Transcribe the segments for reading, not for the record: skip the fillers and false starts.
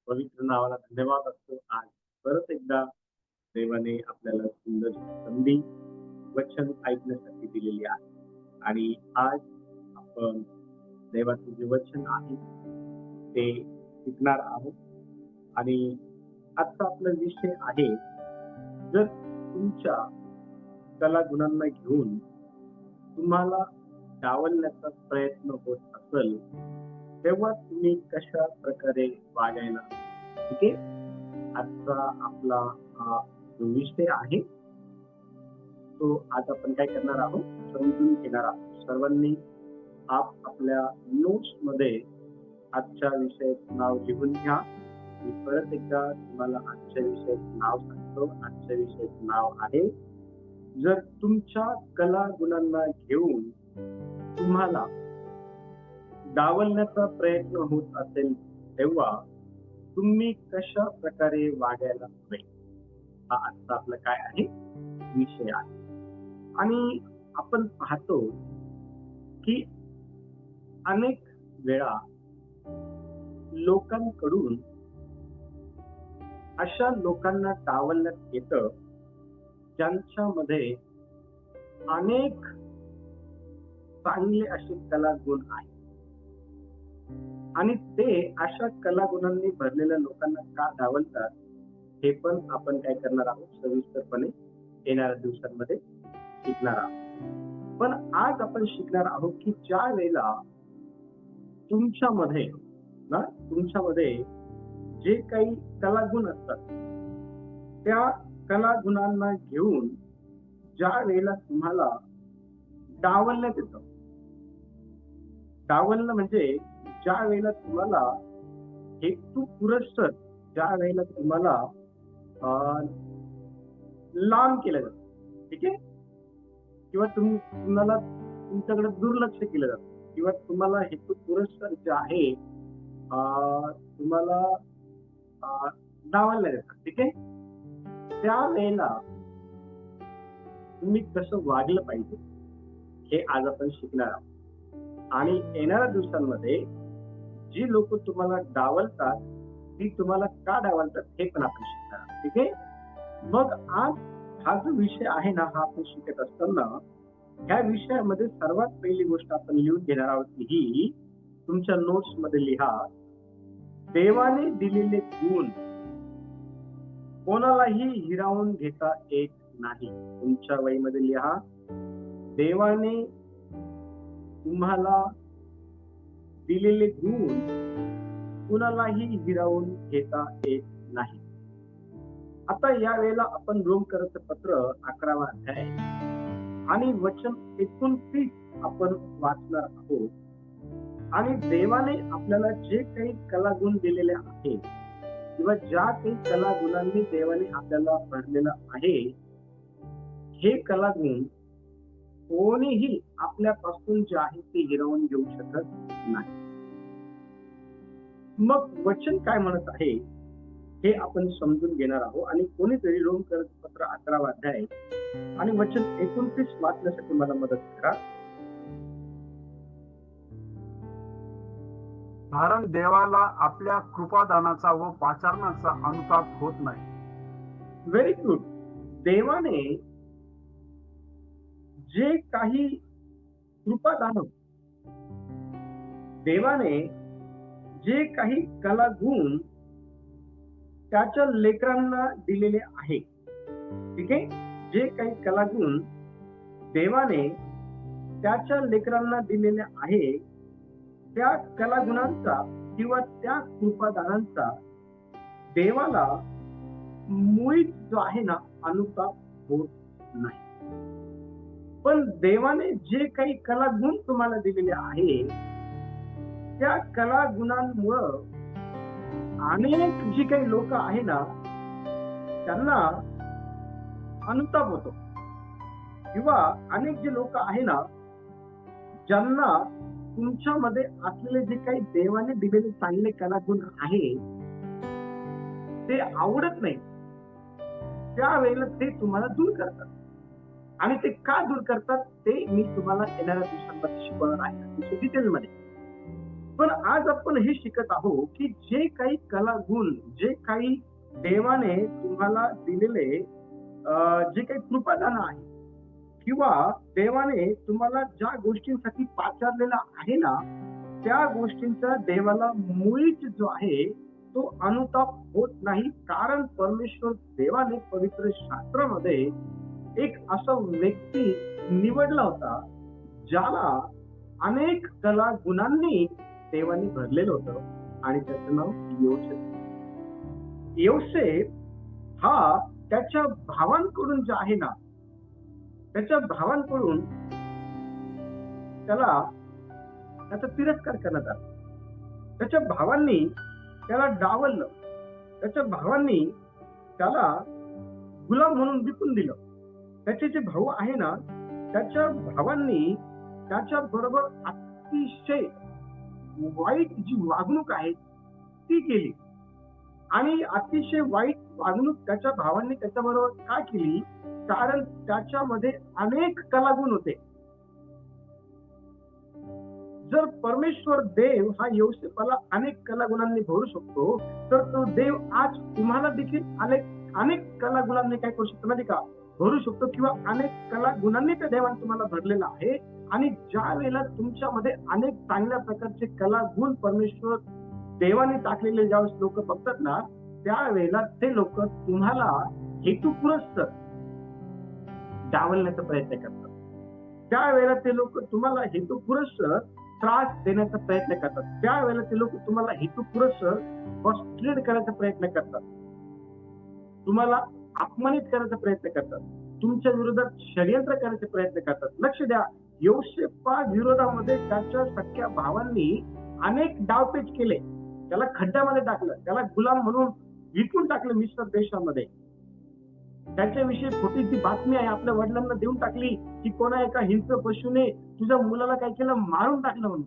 पवित्र नावाला धन्यवाद असतो. आज परत एकदा देवाने आपल्याला सुंदर संधी वचन ऐकण्यासाठी दिलेली आहे. आणि आज आपण देवाचे जे वचन आहे ते शिकणार आहोत. आणि आजचा आपला विषय आहे, जर तुमच्या कलागुणांना घेऊन तुम्हाला डावलण्याचा प्रयत्न होत असेल, तेव्हा तुम्ही कशा प्रकारे वागायला. ठीक आहे. आजचा आपला हा जो विषय आहे तो आज आपण काय करणार आहोत, समजून घेणार आहोत. सर्वांनी आपल्या नोट्स मध्ये आजच्या विषयाचं नाव लिहून घ्या. मी परत एकदा तुम्हाला आजच्या विषयाचं नाव सांगतो. आजच्या विषयाचं नाव आहे, जर तुमच्या कला गुणांना घेऊन तुम्हाला डावलण्याचा प्रयत्न होत असेल, तेव्हा तुम्ही कशा प्रकारे वागायला हवे. हा आजचा आपला काय आहे, विषय आहे. आणि आपण पाहतो की अनेक वेळा लोकांकडून अशा लोकांना डावलण्यात येतं ज्यांच्यामध्ये अनेक चांगले असे कलागुण आहेत. आणि ते अशा कलागुणांनी भरलेल्या लोकांना का डावलतात, हे पण आपण काय करणार आहोत, सविस्तरपणे येणाऱ्या दिवसांमध्ये शिकणार आहोत. पण आज आपण शिकणार आहोत की ज्या वेळेला तुमच्यामध्ये जे काही कलागुण असतात, त्या कलागुणांना घेऊन ज्या वेळेला तुम्हाला डावलण्यात येतं. डावलणं म्हणजे ज्या वेळेला तुम्हाला हेतू पुरस्सर, ज्या वेळेला तुम्हाला लांब केलं जातं. ठीक आहे. किंवा तुम्हाला तुमच्याकडे दुर्लक्ष केलं जातं, किंवा तुम्हाला हेतू पुरस्सर जे आहे तुम्हाला डावलण्यात येतं. ठीक आहे. त्यावेळेला तुम्ही कसं वागलं पाहिजे हे आज आपण शिकणार आहोत. आणि येणाऱ्या दिवसांमध्ये जी लोक तुम्हाला डावलतात, ती तुम्हाला का डावलतात हे पण आपण शिकणार आहोत. ठीक आहे. मग आज हा जो विषय आहे ना, हा आपण शिकत असताना ह्या विषयामध्ये सर्वात पहिली गोष्ट आपण लिहून घेणार आहोत की ही तुमच्या नोट्स मध्ये लिहा, देवाने दिलेले गुण कोणालाही हिरावून घेता येत नाही. तुमच्या वहीमध्ये लिहा, देवाने तुम्हाला दिलेले गुण कुणालाही हिरावून घेता येत नाही. आता या वेळेला आपण रोमकरांचं पत्र 11वा अध्याय आणि वचन 29 आपण वाचणार आहोत. आणि देवाने आपल्याला जे काही कलागुण दिलेले आहेत, किंवा ज्या काही कलागुणांनी देवाने आपल्याला भरलेलं आहे, हे कलागुण कोणीही आपल्यापासून जे आहे ते हिरावून घेऊ शकत नाही. मग वचन काय म्हणत आहे हे आपण समजून घेणार आहोत. आणि कोणीतरी रोमकरांचं पत्र 11वा अध्याय आणि वचन 29 वाचण्यासाठी मला मदत करा. कारण देवाला आपल्या कृपादानाचा व पाचारणाचा अनुताप होत नाही. Very good. देवाने जे काही कृपादान, देवाने जे काही कलागुण त्याच्या लेकरांना दिलेले आहे. ठीक आहे. जे काही कलागुण देवाने त्याच्या लेकरांना दिलेले आहे, त्या कलागुणांचा किंवा त्या कृपादानांचा देवाला मुळीच जो आहे ना, अनुताप होत नाही. पण देवाने जे काही कलागुण तुम्हाला दिलेले आहे, त्या कलागुणांमुळं अनेक जी काही लोक आहे ना, त्यांना अनुताप होतो. किंवा अनेक जे लोक आहे ना, ज्यांना तुमच्यामध्ये असलेले जे काही देवाने दिलेले चांगले कलागुण आहे ते आवडत नाही, त्यावेळेला ते तुम्हाला दूर करतात. आणि ते का दूर करतात ते मी तुम्हाला येणाऱ्या दिवसांमध्ये शिकवणार आहे, डिटेलमध्ये. पण आज आपण हे शिकत आहोत की जे काही कलागुण, जे काही देवाने तुम्हाला दिलेले जे काही कृपादान आहे किंवा देवाने तुम्हाला ज्या गोष्टींसाठी पाचारलेला आहे ना, त्या गोष्टींचा देवाला मुळीच जो आहे तो अनुताप होत नाही. कारण परमेश्वर देवाने पवित्र शास्त्रामध्ये एक असा व्यक्ती निवडला होता ज्याला अनेक कला गुणांनी देवाने भरलेलं होतं आणि त्याचं नाव योसेफ. योसेफ हा त्याच्या भावांकडून जे आहे ना, त्याच्या भावांकडून त्याला त्याचा तिरस्कार करण्यात आला. त्याच्या भावांनी त्याला डावललं. त्याच्या भावांनी त्याला गुलाम म्हणून विकून दिलं. त्याचे जे भाऊ आहे ना, त्याच्या भावांनी त्याच्या बरोबर अतिशय वाईट जी वागणूक आहे ती केली आणि अतिशय वाईट वागणूक त्याच्या भावांनी त्याच्याबरोबर का केली? कारण त्याच्यामध्ये अनेक कलागुण होते. जर परमेश्वर देव हा योसेफाला अनेक कलागुणांनी भरू शकतो, तर तो देव आज तुम्हाला देखील अनेक कलागुणांनी काय करू शकतो माहिती का? भरू शकतो किंवा अनेक कलागुणांनी त्या देवाने तुम्हाला भरलेला आहे. आणि ज्या वेळेला तुमच्यामध्ये अनेक चांगल्या प्रकारचे कलागुण परमेश्वर देवाने टाकलेले ज्यावेळेस लोक बघतात ना, त्यावेळेला ते लोक तुम्हाला हेतुपुरस्सर डावलण्याचा प्रयत्न करतात. त्यावेळेला ते लोक तुम्हाला हेतुपुरस्सर त्रास देण्याचा प्रयत्न करतात. त्यावेळेला ते लोक तुम्हाला हेतुपुरस्सर फ्रस्ट्रेट करायचा प्रयत्न करतात. तुम्हाला अपमानित करायचा प्रयत्न करतात. तुमच्या विरोधात षडयंत्र करायचे प्रयत्न करतात. लक्ष द्या, योसेफा विरोधामध्ये त्याच्या सख्या भावांनी अनेक डावपेच केले. त्याला खड्ड्यामध्ये टाकलं, त्याला गुलाम म्हणून विकून टाकलं मिस्र देशामध्ये. त्याच्याविषयी खोटी जी बातमी आहे आपल्या वडिलांना देऊन टाकली की कोणा एका हिंस्र पशूने तुझ्या मुलाला काय केलं, मारून टाकलं म्हणून.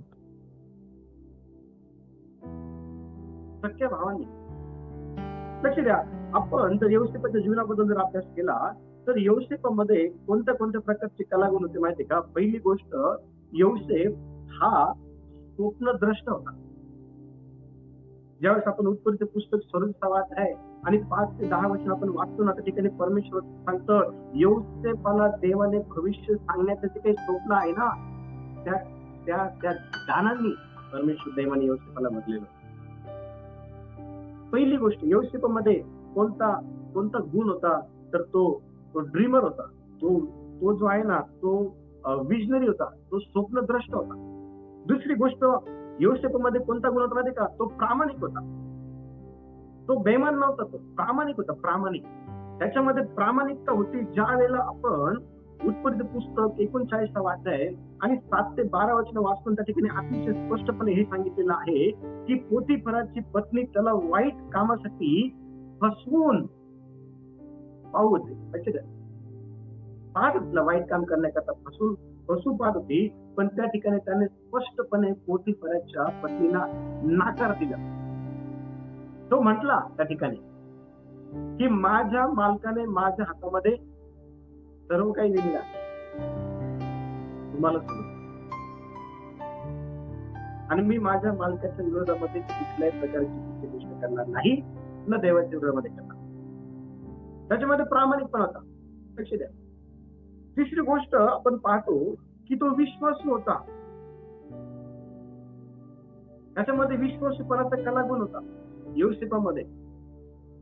सख्या भावांनी. लक्ष द्या, आपण जर योसेफाच्या जीवनाबद्दल जर अभ्यास केला तर योसेफामध्ये कोणत्या कोणत्या प्रकारचे कलागुण होते माहिती का? पहिली गोष्ट, योसेफ हा स्वप्नद्रष्टा होता. ज्यावेळेस आपण उत्पत्तीचे पुस्तक 26 अध्याय आणि 5 ते 10 वचन आपण वाचतो ना, त्या ठिकाणी परमेश्वर सांगतं योसेफाला देवाने भविष्य सांगण्याचं जे काही स्वप्न आहे ना, त्या ज्ञानांनी परमेश्वर देवाने योसेफाला भरलेलं. पहिली गोष्ट, योसेफामध्ये कोणता गुण होता? तर तो ड्रीमर होता. तो जो आहे ना, तो विजनरी होता, तो स्वप्नद्रष्टा होता. दुसरी गोष्ट, योसेफामध्ये कोणता गुण होता माहिती का? तो प्रामाणिक होता. तो बेमान नव्हता, तो प्रामाणिक होता. प्रामाणिक, त्याच्यामध्ये प्रामाणिकता होती. ज्या वेळेला आपण उत्पत्ती पुस्तक 39 अध्याय आणि 7 ते 12 वचन वाचून त्या ठिकाणी अतिशय स्पष्टपणे हे सांगितलेलं आहे की पोतीफराची पत्नी त्याला वाईट कामासाठी फसवून पाहू होते. पाहत होती, वाईट काम करण्याकरता फसू पाहत होती. पण त्या ठिकाणी त्याने स्पष्टपणे पोतीफराच्या पत्नीला नाकार दिला. तो म्हटला त्या ठिकाणी की माझ्या मालकाने माझ्या हातामध्ये सर्व काही दिलेलं आहे, तुम्हाला सांगतो, आणि मी माझ्या मालकाच्या विरोधामध्ये कुठल्याही प्रकारची गोष्ट करणार नाही, न देवाच्या विरोधामध्ये करणार. त्याच्यामध्ये प्रामाणिकपणा होता. लक्ष द्या. तिसरी गोष्ट आपण पाहतो की तो विश्वासू होता. त्याच्यामध्ये विश्वासूपणाचा कलागुण होता योसेफामध्ये.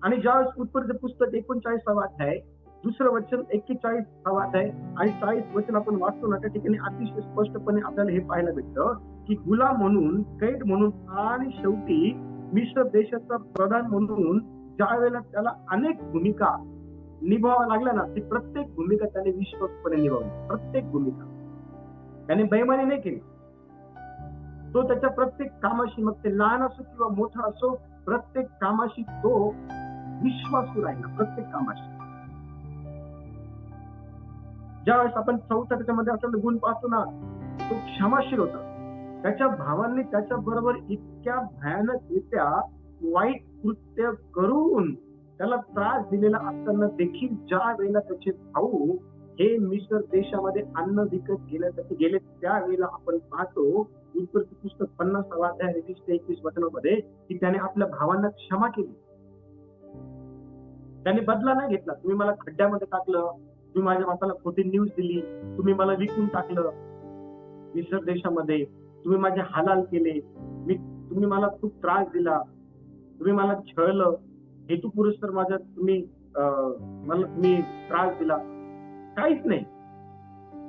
आणि ज्यावेळेस उत्पत्तीचे पुस्तक 39 अध्याय दुसरं वचन 41 अध्याय आणि 40 वचन आपण वाचतो ना, त्या ठिकाणी अतिशय स्पष्टपणे आपल्याला हे पाहायला भेटतं की गुलाम म्हणून, कैद म्हणून आणि शेवटी मिस्र देशाचा प्रधान म्हणून ज्या वेळेला त्याला अनेक भूमिका निभावावा लागला ना, ती प्रत्येक भूमिका त्याने विश्वासपणे निभावली. प्रत्येक भूमिका त्याने बेईमानी नाही केली. तो त्याच्या प्रत्येक कामाशी, मग ते लहान असो किंवा मोठा असो, प्रत्येक कामाशी तो विश्वासू राहिला. प्रत्येक कामाशी. ज्यावेळेस आपण 4 त्याच्यामध्ये असलेला गुण पाहतो ना, तो क्षमाशील होता. त्याच्या भावांनी त्याच्या बरोबर इतक्या भयानकरित्या वाईट कृत्य करून त्याला त्रास दिलेला असताना देखील ज्या वेळेला त्याचे भाऊ हे मिस्र देशामध्ये अन्न विकत घेण्यासाठी गेले, त्यावेळेला आपण पाहतो उत्पत्ती पुस्तक 50 अध्याय 20 ते 21 वचनामध्ये की त्याने आपल्या भावांना क्षमा केली. त्याने बदला नाही घेतला. तुम्ही मला खड्ड्यामध्ये टाकलं, तुम्ही माझ्या बापाला खोटी न्यूज दिली, तुम्ही मला विकून टाकलं मिस्र देशामध्ये, तुम्ही माझे हालाल केले, तुम्ही मला खूप त्रास दिला, तुम्ही मला छळलं, हेतू पुरस्कार माझ्या मला तुम्ही त्रास दिला. काहीच नाही.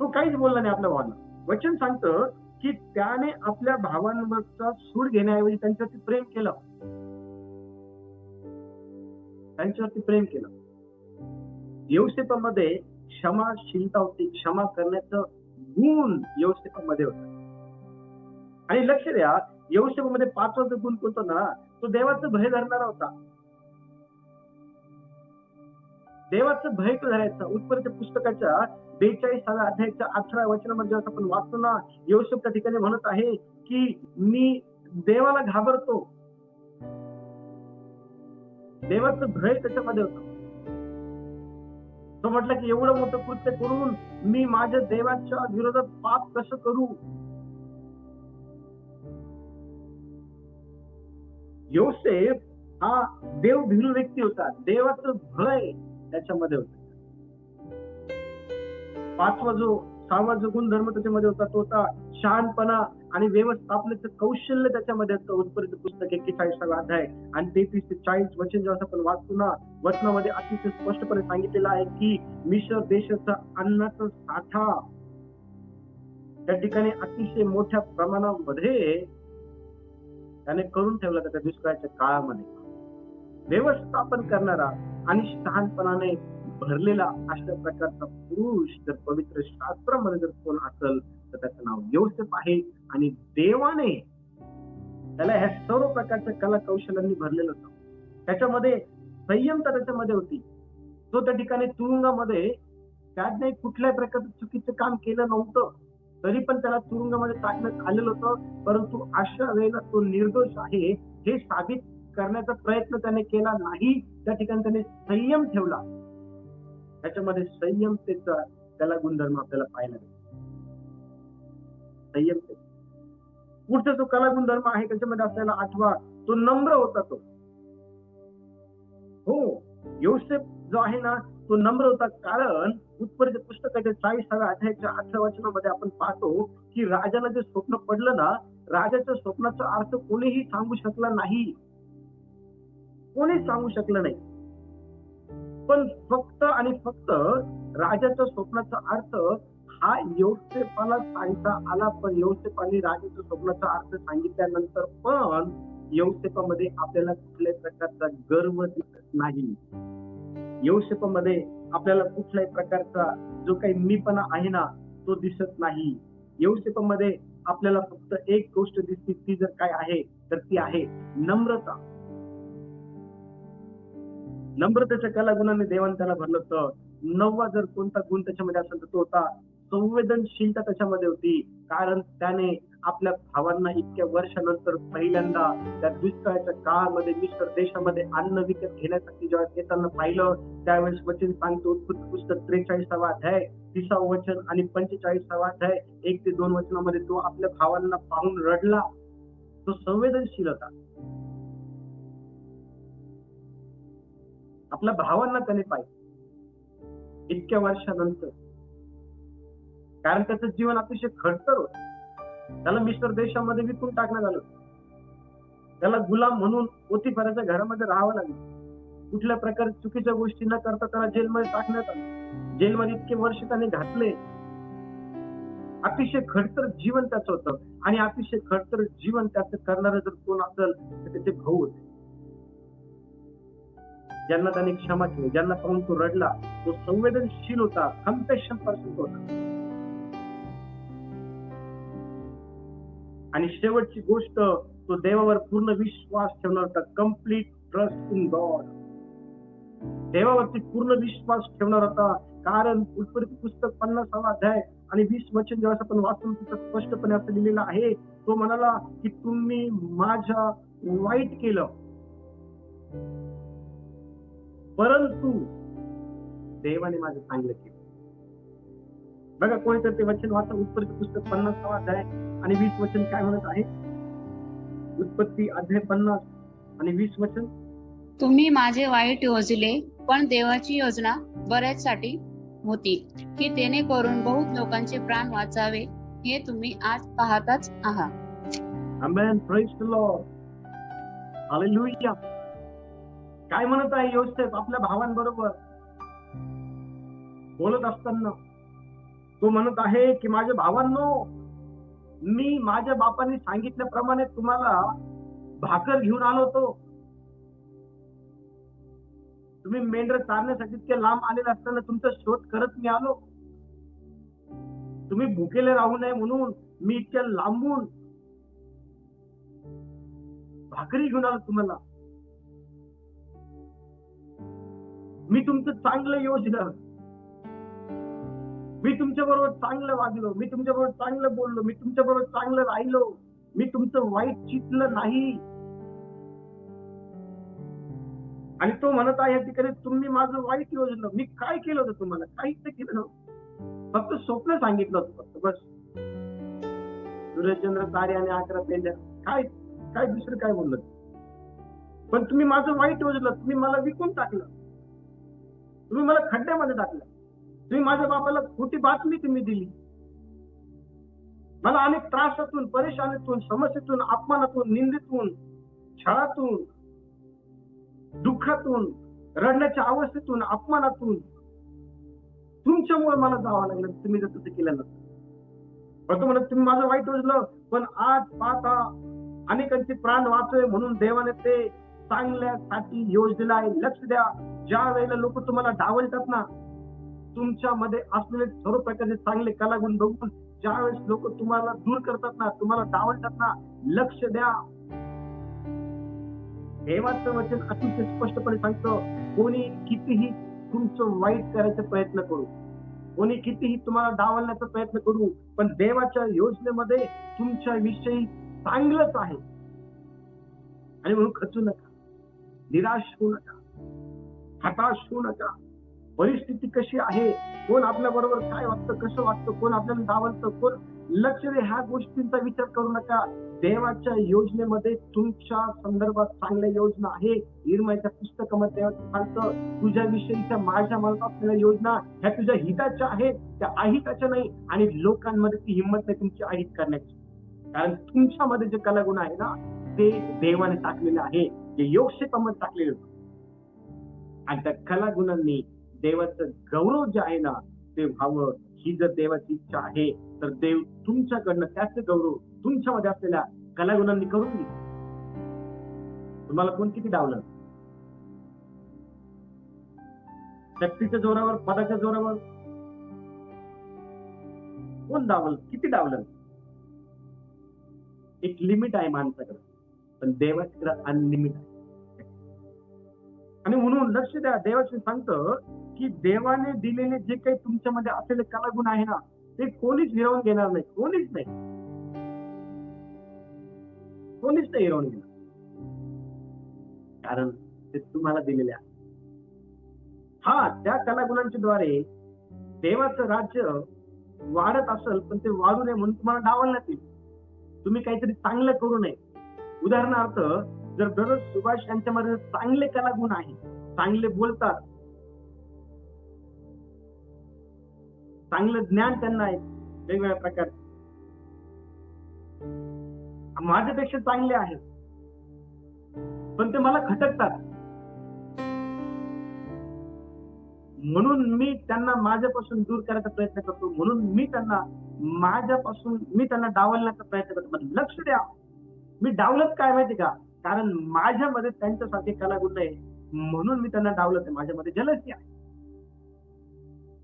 तो काहीच बोलला नाही आपल्या भावांना. वचन सांगतं की त्याने आपल्या भावांवरचा सूड घेण्याऐवजी त्यांच्यावरती प्रेम केलं. त्यांच्यावरती प्रेम केलं. योसेफामध्ये क्षमाशीलता होती, क्षमा करण्याचं गुण योसेफामध्ये होता. आणि लक्ष द्या, योसेफामध्ये 5वा जो गुण कोणता ना, तो देवाचं भय धरणारा होता. देवाचं भय धरायचं. उत्पत्ती पुस्तकाच्या 42व्या अध्यायाच्या 18 वचनामध्ये जेव्हा आपण वाचतो ना, योसेफ त्या ठिकाणी म्हणत आहे की मी देवाला घाबरतो. देवाचं भय त्याच्यामध्ये होतं. तो म्हटलं की एवढं मोठं कृत्य करून मी माझ्या देवाच्या विरोधात पाप कसं करू. योसेफ हा देवभीरू व्यक्ती होता. देवाचं भय त्याच्यामध्ये होतं. 6वा जो गुणधर्म त्याच्यामध्ये होता तो होता शहाणपणा आणि व्यवस्थापनाचं कौशल्य त्याच्यामध्ये होतं. उत्पत्ती पुस्तक 41 अध्याय आणि 33 ते 40 वचन जेव्हा आपण वाचतो ना, वचनामध्ये अतिशय स्पष्टपणे सांगितलेलं आहे की मिस्र देशाचा अन्नाचा साठा त्या ठिकाणी अतिशय मोठ्या प्रमाणामध्ये त्याने करून ठेवला त्या दुष्काळाच्या काळामध्ये. व्यवस्थापन करणारा आणि शहाणपणाने भरलेला अशा प्रकारचा पुरुष जर पवित्र शास्त्रामध्ये जर कोण असेल तर त्याचं नाव योसेफ आहे. आणि देवाने त्याला ह्या सर्व प्रकारच्या कला कौशल्यांनी भरलेलं होतं. त्याच्यामध्ये संयमता त्याच्यामध्ये होती. तो त्या ठिकाणी तुरुंगामध्ये त्याने कुठल्याही प्रकारचं चुकीचं काम केलं नव्हतं, तरी पण त्याला तुरुंगामध्ये टाकण्यात आलेलं होतं. परंतु अशा वेळेला तो निर्दोष आहे हे साबित करण्याचा प्रयत्न त्याने केला नाही. त्या ठिकाणी त्याने संयम ठेवला. त्याच्यामध्ये संयमतेचा त्याला गुणधर्म आपल्याला पाहायला मिळतो. संयमते. पुढचा जो कला गुणधर्म आहे त्याच्यामध्ये आपल्याला 8वा तो नम्र होता. तो हो, योसेफ जो आहे ना तो नम्र होता. कारण उत्पत्ती पुस्तकाच्या 40व्या अध्यायाच्या 8व्या वचनामध्ये आपण पाहतो की राजाला जे स्वप्न पडलं ना, राजाच्या स्वप्नाचा अर्थ कोणीही सांगू शकला नाही. कोणीच सांगू शकलं नाही. पण फक्त आणि फक्त राजाच्या स्वप्नाचा अर्थ हा योसेफाला सांगता आला. पण योसेफाने राजाच्या स्वप्नाचा अर्थ सांगितल्यानंतर पण योसेफामध्ये आपल्याला कुठल्याही प्रकारचा गर्व दिसत नाही. योसेफामध्ये आपल्याला कुठल्याही प्रकारचा जो काही मीपणा आहे ना तो दिसत नाही. योसेफामध्ये आपल्याला फक्त एक गोष्ट दिसते, ती जर काय आहे तर ती आहे नम्रता. नम्रतेच्या कला गुणाने देवाने त्याला भरलं होतं. 9वा जर कोणता गुण त्याच्यामध्ये असेल तर तो होता संवेदनशीलता त्याच्यामध्ये होती. कारण त्याने आपल्या भावांना इतक्या वर्षानंतर पहिल्यांदा त्या दुष्काळाच्या काळामध्ये मिस्र देशामध्ये अन्न विकत घेण्यासाठी जेव्हा येताना पाहिलं, त्यावेळेस वचन सांगतो उत्पत्ती पुस्तक 43वा अध्याय 30वा वचन आणि 45वा अध्याय 1 ते 2 वचनामध्ये तो आपल्या भावांना पाहून रडला. तो संवेदनशील होता. आपल्या भावांना त्याने पाहिजे इतक्या वर्षानंतर. कारण त्याचं जीवन अतिशय खडतर होतं. त्याला मिस्र देशामध्ये विकून टाकण्यात आलं. त्याला गुलाम म्हणून पोतिफराच्या घरामध्ये राहावं लागलं. कुठल्या प्रकारच्या चुकीच्या गोष्टी न करता त्याला जेलमध्ये टाकण्यात आलं. जेलमध्ये इतके वर्ष त्याने घातले. अतिशय खडतर जीवन त्याचं होतं. आणि अतिशय खडतर जीवन त्याचं करणारं जर कोण असेल तर त्याचे भाऊ होते, ज्यांना त्याने क्षमा केली, ज्यांना पाहून तो रडला. तो संवेदनशील होता. कम्पॅशन पर्सन होता. आणि शेवटची गोष्ट, तो देवावर पूर्ण विश्वास ठेवणार होता. Complete trust in God. देवावरती पूर्ण विश्वास ठेवणार होता. कारण उत्पत्ती पुस्तक 50वा अध्याय आणि 20 वचन जेव्हा आपण वाचून तिथं स्पष्टपणे असं लिहिलेलं आहे, तो म्हणाला की तुम्ही माझ्या वाईट केलं परंतु देवाने माझं चांगलं केलं. बघा कोणीतरी ते वचन वाचा, उत्पत्ती पुस्तक 50 अध्याय आणि 20 वचन काय म्हणत आहे? उत्पत्ती अध्याय 50 आणि 20 वचन. तुम्ही माझे वाईट योजले, पण देवाची योजना बऱ्याचसाठी होती, की त्याने करून बहुत लोकांचे प्राण वाचावे, हे तुम्ही आज पाहताच आहात. Amen. Praise the Lord. Hallelujah. काय म्हणत आहे योसेफ आपल्या भावांबरोबर बोलत असताना? तो म्हणत आहे की माझ्या भावांनो, मी माझ्या बापाने सांगितल्याप्रमाणे तुम्हाला भाकर घेऊन आलो होतो. तुम्ही मेंढर चारण्यासाठी इतके लांब आलेले असताना तुमचा शोध करत मी आलो. तुम्ही भुकेले राहू नये म्हणून मी इतक्या लांबून भाकरी घेऊन आलो तुम्हाला. मी तुमचं चांगलं योजलं, मी तुमच्या बरोबर चांगलं वागलो, मी तुमच्या बरोबर चांगलं बोललो, मी तुमच्या बरोबर चांगलं राहिलो, मी तुमचं वाईट चितलं नाही. आणि तो म्हणत आहे या ठिकाणी तुम्ही माझं वाईट योजलं. मी काय केलं होतं तुम्हाला? काहीच नाही केलं नव्हतं, फक्त स्वप्न सांगितलं होतं फक्त, बस. सूर्यचंद्र तारे आणि 11 पेंड्या, काय काय दुसरं काय बोललं? पण तुम्ही माझं वाईट योजलं. तुम्ही मला विकून टाकलं, तुम्ही मला खड्ड्यामध्ये टाकलं, तुम्ही माझ्या बापाला खोटी बातमी तुम्ही दिली. मला अनेक त्रासातून, परेशानीतून, समस्येतून, अपमानातून, निंदेतून, छळातून, दुःखातून, रडण्याच्या अवस्थेतून, अपमानातून तुमच्यामुळे मला जावं लागलं. तुम्ही जर तसं केलं नसतं, म्हणत तुम्ही माझं वाईट योजलं, पण आज पाहता अनेकांचे प्राण वाचवे म्हणून देवाने ते चांगल्यासाठी योजलेलं आहे. लक्ष द्या, ज्या वेळेला लोक तुम्हाला डावलतात ना, तुमच्यामध्ये असलेले सर्व प्रकारचे चांगले कलागुण बघून ज्यावेळेस लोक तुम्हाला दूर करतात ना, तुम्हाला डावलतात ना, लक्ष द्या. देवाचं वचन अतिशय स्पष्टपणे सांगतं, कोणी कितीही तुमचं वाईट करायचा प्रयत्न करू, कोणी कितीही तुम्हाला डावलण्याचा प्रयत्न करू, पण देवाच्या योजनेमध्ये तुमच्या विषयी चांगलंच आहे. आणि म्हणून खचू नका, निराश होऊ नका, हताश होऊ नका. परिस्थिती कशी आहे, कोण आपल्या बरोबर काय वागतं, कसं वागतं, कोण आपल्याला डावलतं, कोण, लक्ष दे, ह्या गोष्टींचा विचार करू नका. देवाच्या योजनेमध्ये तुमच्या संदर्भात चांगल्या योजना आहे. इर्मियाच्या पुस्तकामध्ये सांगतं, तुझ्या विषयीच्या माझ्या मनात असलेल्या योजना ह्या तुझ्या हिताच्या आहेत, त्या अहिताच्या नाही. आणि लोकांमध्ये ती हिंमत नाही तुमची अहित करण्याची, कारण तुमच्यामध्ये जे कलागुण आहे ना, ते देवाने टाकलेले आहे, जे योगक्षेपामध्ये टाकलेले. आणि त्या कलागुणांनी देवाचं गौरव जे आहे ना ते व्हावं, ही जर देवाची इच्छा आहे, तर देव तुमच्याकडनं त्याचे गौरव तुमच्यामध्ये असलेल्या कलागुणांनी करून घे. तुम्हाला कोण किती डावलं, शक्तीच्या जोरावर, पदाच्या जोरावर कोण डावलं, किती डावलं? एक लिमिट आहे माणसाकडे, पण देवाकडे अनलिमिट आहे. आणि म्हणून लक्ष द्या, देवाचे सांगतं की देवाने दिलेले जे काही तुमच्यामध्ये असलेले कलागुण आहे ना, ते कोणीच हिरावून घेणार नाही, कोणीच नाही, कोणीच नाही हिरावून घेणार, कारण ते तुम्हाला दिलेले आहे. हा, त्या कलागुणांच्या द्वारे देवाचं राज्य वाढत असेल, पण ते वाढू नये म्हणून तुम्हाला डावलण्यात येईल. तुम्ही काहीतरी चांगलं करू नये. उदाहरणार्थ, जर दररोज सुभाष यांच्यामध्ये चांगले कलागुण आहे, चांगले बोलतात, चांगलं ज्ञान त्यांना आहे वेगवेगळ्या प्रकारचे, माझ्यापेक्षा चांगले आहेत, पण ते मला खटकतात, म्हणून मी त्यांना माझ्यापासून दूर करायचा प्रयत्न करतो, म्हणून मी त्यांना डावलण्याचा प्रयत्न करतो. पण लक्ष द्या, मी डावलत काय माहिती का? कारण माझ्यामध्ये त्यांच्यासारखे कलागुण नाही, म्हणून मी त्यांना डावलत आहे. माझ्यामध्ये जलसी आहे,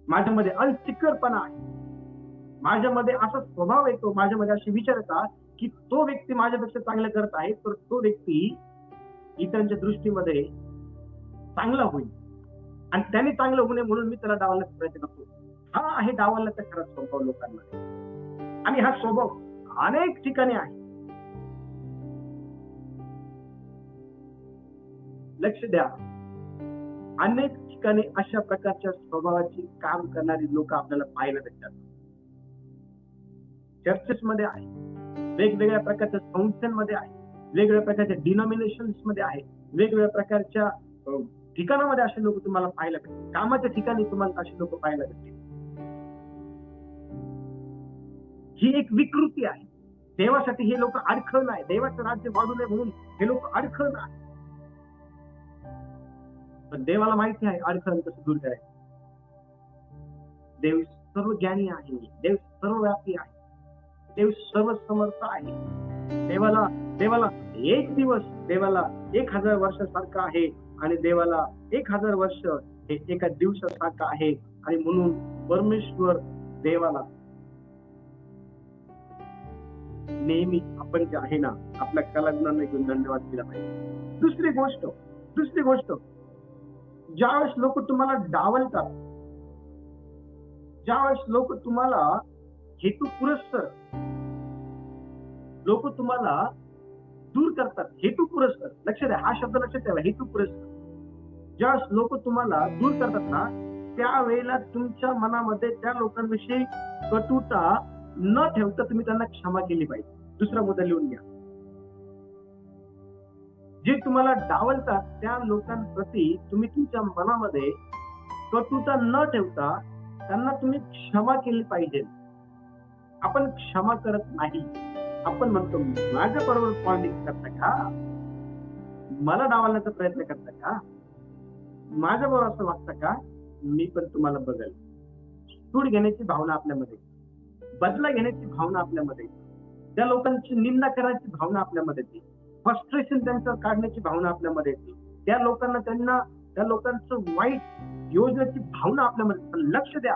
माझ्यामध्ये अनसिक्युअरपणा आहे, माझ्यामध्ये असा स्वभाव येतो, माझ्यामध्ये असे विचार येतात की तो व्यक्ती माझ्यापेक्षा चांगलं करत आहे, तर तो व्यक्ती इतरांच्या दृष्टीमध्ये चांगला होईल आणि त्याने चांगलं होऊ नये म्हणून मी त्याला डावलण्याचा प्रयत्न करतो. हा आहे डावलण्याचा खरा स्वभाव लोकांमध्ये, आणि हा स्वभाव अनेक ठिकाणी आहे. लक्ष द्या, अनेक ठिकाणी अशा प्रकारच्या स्वभावाची काम करणारी लोक आपल्याला पाहायला भेटतात. चर्चेसमध्ये आहे, वेगवेगळ्या प्रकारच्या संस्थांमध्ये आहे, वेगवेगळ्या प्रकारच्या डिनॉमिनेशन्स मध्ये आहे, वेगवेगळ्या प्रकारच्या ठिकाणामध्ये असे लोक तुम्हाला पाहायला भेटतील. कामाच्या ठिकाणी तुम्हाला असे लोक पाहायला भेटतील. ही एक विकृती आहे. देवासाठी हे लोक अडखळ नाही, देवाचं राज्य वाढू नये म्हणून हे लोक अडखळ नाही. पण देवाला माहिती आहे अडखळ कसं दूर करायचं. देव सर्व ज्ञानी आहे, देव सर्वव्यापी आहे, देव सर्व समर्थ आहे. देवाला एक दिवस देवाला 1000 वर्षासारखं आहे आणि देवाला 1000 वर्ष हे एका दिवसासारखं आहे. आणि म्हणून परमेश्वर देवाला नेहमी आपण जे आहे ना आपल्या कलागुणांना घेऊन धन्यवाद दिला पाहिजे. दुसरी गोष्ट ज्यावेळेस लोक तुम्हाला डावलतात, ज्यावेळेस लोक तुम्हाला हेतुपुरस्सर लोक तुम्हाला दूर करतात, हेतुपुरस्सर, लक्ष द्या, हा शब्द लक्षात ठेवा, हेतुपुरस्सर. ज्यावेळेस लोक तुम्हाला दूर करतात ना त्यावेळेला तुमच्या मनामध्ये त्या लोकांविषयी कटुता न ठेवता तुम्ही त्यांना क्षमा केली पाहिजे. दुसरा मुद्दा लिहून घ्या. जे तुम्हाला डावलतात त्या लोकांप्रती तुम्ही तुमच्या मनामध्ये कटुता न ठेवता त्यांना तुम्ही क्षमा केली पाहिजे. आपण क्षमा करत नाही. आपण म्हणतो माझ्या बरोबर पॉलिटिक्स करता का, मला डावलण्याचा प्रयत्न करता का, माझ्या बरोबर असं वाटतं का, मी पण तुम्हाला बघेल. सूड घेण्याची भावना आपल्यामध्ये, बदला घेण्याची भावना आपल्यामध्ये, त्या लोकांची निंदा करायची भावना आपल्यामध्ये येते, फ्रस्ट्रेशन त्यांचं काढण्याची भावना आपल्यामध्ये येते, त्या लोकांचं वाईट योजनेची भावना आपल्यामध्ये. पण लक्ष द्या,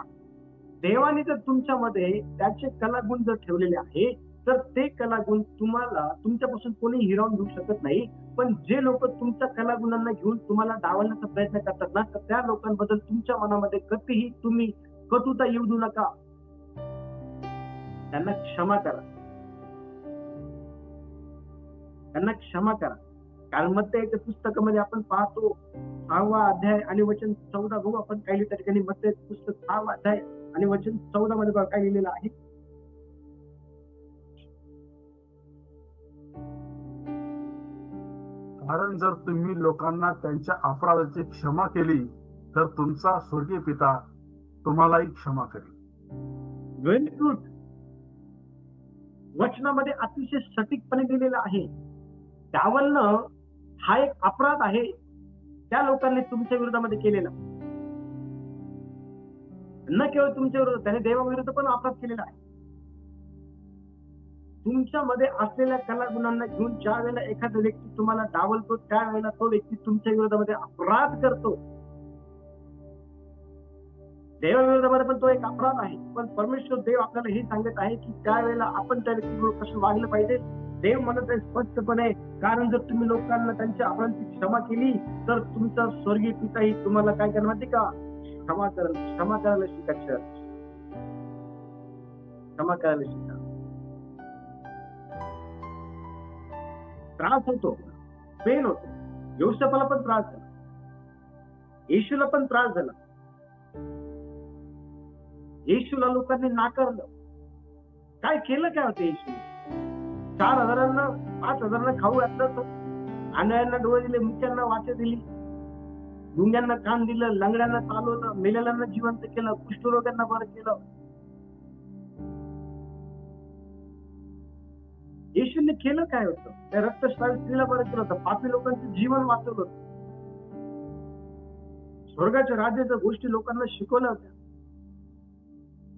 देवाने जर तुमच्यामध्ये त्याचे कलागुण जर ठेवलेले आहे तर ते कलागुण तुम्हाला तुमच्यापासून कोणी हिरावून घेऊ शकत नाही. पण जे लोक तुमच्या कलागुणांना घेऊन तुम्हाला डावलण्याचा प्रयत्न करतात ना तर त्या लोकांबद्दल तुमच्या मनामध्ये कधीही तुम्ही कटुता येऊ देऊ नका. त्यांना क्षमा करा, त्यांना क्षमा करा. कारण मत्तेच्या पुस्तकामध्ये आपण पाहतो 6वा अध्याय आणि वचन 14 बघू आपण. काही ठिकाणी मत्तेचं पुस्तक 6वा अध्याय आणि वचन 14 मध्ये बघा काय लिहिलेलं आहे. कारण जर तुम्ही लोकांना त्यांच्या अपराधाची क्षमा केली तर तुमचा स्वर्गीय पिता तुम्हालाही क्षमा करेल. Very good. वचनामध्ये अतिशय सटीकपणे दिलेलं आहे. डावलणं हा एक अपराध आहे त्या लोकांनी तुमच्या विरोधामध्ये केलेला. न केवळ तुमच्या विरोधात, त्याने देवाविरुद्ध पण अपराध केलेला आहे. तुमच्यामध्ये असलेल्या कलागुणांना घेऊन ज्या वेळेला एखादा व्यक्ती तुम्हाला डावलतो त्यावेळेला तो व्यक्ती तुमच्या विरोधामध्ये अपराध करतो. देवाविरोधामध्ये पण तो एक अपराध आहे. पण परमेश्वर देव आपल्याला हे सांगत आहे की त्यावेळेला आपण त्या व्यक्तीबरोबर कसं वागलं पाहिजे. देव म्हणत आहे स्पष्टपणे, कारण जर तुम्ही लोकांना त्यांच्या अपराधाची क्षमा केली तर तुमचा स्वर्गीय पिताही तुम्हाला काय करणार माहिती का, क्षमा करायला शिका. क्षमा करायला शिका. त्रास होतो, पेन होतो. योसेफाला पण त्रास झाला, येशूला पण त्रास झाला. येशूला लोकांनी नाकारलं. काय केलं काय होतं येशू? 4000 5000 खाऊ घातलं, आंधळ्यांना डोळे दिले, मुक्यांना वाचा दिली, गुंग्यांना कान दिलं, लंगड्यांना चालवलं, मेलेल्यांना जिवंत केलं, कुष्ठरोग्यांना बरं केलं. येशूने केलं काय होतं? त्या रक्तस्रावी स्त्रीला बरं केलं होतं, पापी लोकांचं जीवन वाचवलं होतं, स्वर्गाच्या राज्याच्या गोष्टी लोकांना शिकवल्या होत्या.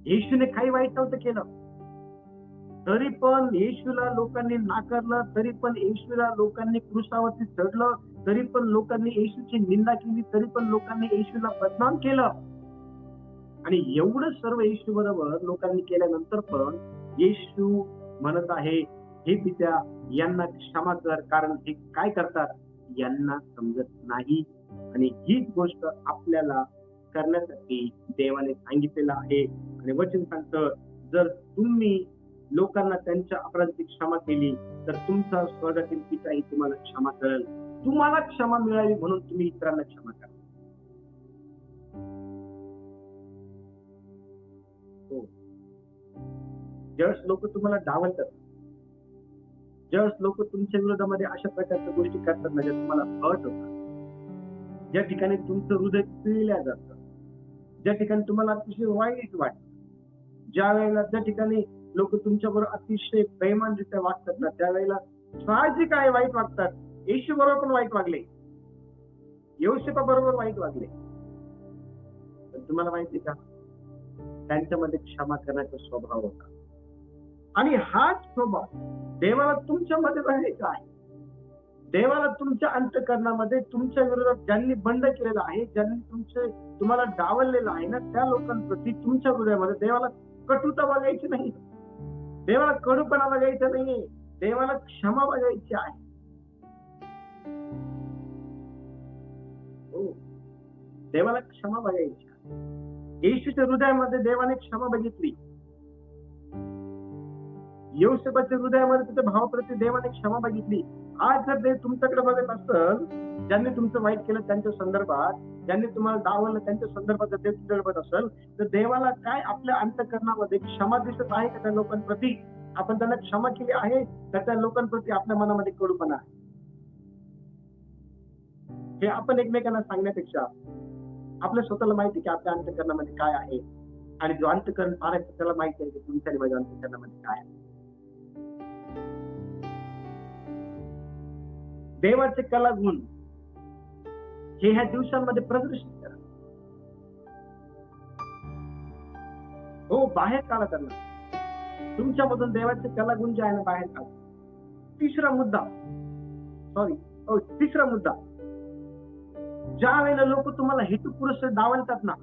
येशूने काही वाईट नव्हतं केलं, तरी पण येशूला लोकांनी नाकारलं, तरी पण येशूला लोकांनी क्रूसावरती चढलं, तरी पण लोकांनी येशूची निंदा केली, तरी पण लोकांनी येशूला बदनाम केलं. आणि एवढं सर्व येशू बरोबर लोकांनी केल्यानंतर पण येशू म्हणत आहे, हे पित्या यांना क्षमा कर, कारण हे काय करतात यांना समजत नाही. आणि हीच गोष्ट आपल्याला करण्यासाठी देवाने सांगितलेलं आहे. आणि वचन सांगतं, जर तुम्ही लोकांना त्यांच्या अपराधाची क्षमा केली तर तुमचा स्वर्गातील पिताही तुम्हाला क्षमा करेल. तुम्हाला क्षमा मिळावी म्हणून तुम्ही इतरांना क्षमा करा. हो, ज्यावेळेस लोक तुम्हाला डावलतात, ज्यावेळेस लोक तुमच्या विरोधामध्ये अशा प्रकारच्या गोष्टी करतात ना, ज्या तुम्हाला हर्ट होतात, ज्या ठिकाणी तुमचं हृदय पिळल्या जातं, ज्या ठिकाणी तुम्हाला अतिशय वाईट वाटतं, ज्या वेळेला ज्या ठिकाणी लोक तुमच्याबरोबर अतिशय प्रेमानरित्या वागतात ना, त्यावेळेला साहजिक आहे वाईट वागतात. येशू बरोबर पण वाईट वागले, योसेफा बरोबर वाईट वागले. पण तुम्हाला माहिती का, त्यांच्यामध्ये क्षमा करण्याचा स्वभाव होता. आणि हाच स्वभाव देवाला तुमच्यामध्ये बघायचा आहे. देवाला तुमच्या अंतःकरणामध्ये तुमच्या विरोधात ज्यांनी बंड केलेलं आहे, ज्यांनी तुम्हाला डावललेलं आहे ना, त्या लोकांप्रती तुमच्या हृदयामध्ये देवाला कटुता बघायची नाही, देवाला कडूपणा बघायचा नाहीये, देवाला क्षमा बघायची आहे. हो, देवाला क्षमा बघायची आहे. येशूच्या हृदयामध्ये देवाने क्षमा बघितली. योसेफाच्या हृदयामध्ये त्याच्या भावाप्रती देवाने क्षमा बघितली. आज जर देव तुमच्याकडे बघत असेल, ज्यांनी तुमचं वाईट केलं त्यांच्या संदर्भात, ज्यांनी तुम्हाला डावललं त्यांच्या संदर्भात जर देव तुमच्याकडे बघत असेल, तर देवाला काय आपल्या अंतःकरणामध्ये क्षमा दिसत आहे का त्या लोकांप्रती? आपण त्यांना क्षमा केली आहे का त्या लोकांप्रती आपल्या मनामध्ये कडूपणा आहे? हे आपण एकमेकांना सांगण्यापेक्षा आपल्या स्वतःला माहिती की आपल्या अंतःकरणामध्ये काय आहे, आणि जो अंतःकरण पाहायचं त्याला माहिती आहे की तुमच्या आणि माझ्या अंतःकरणामध्ये काय आहे. देवाचे कला गुण हे ह्या दिवसांमध्ये प्रदर्शित करा. हो, बाहेर काढा त्यांना. तुमच्यामधून देवाचे कला गुण जे आहे ना, बाहेर काढा. तिसरा मुद्दा, ज्या वेळेला लोक तुम्हाला हेतुपुरस्सर डावलतात ना,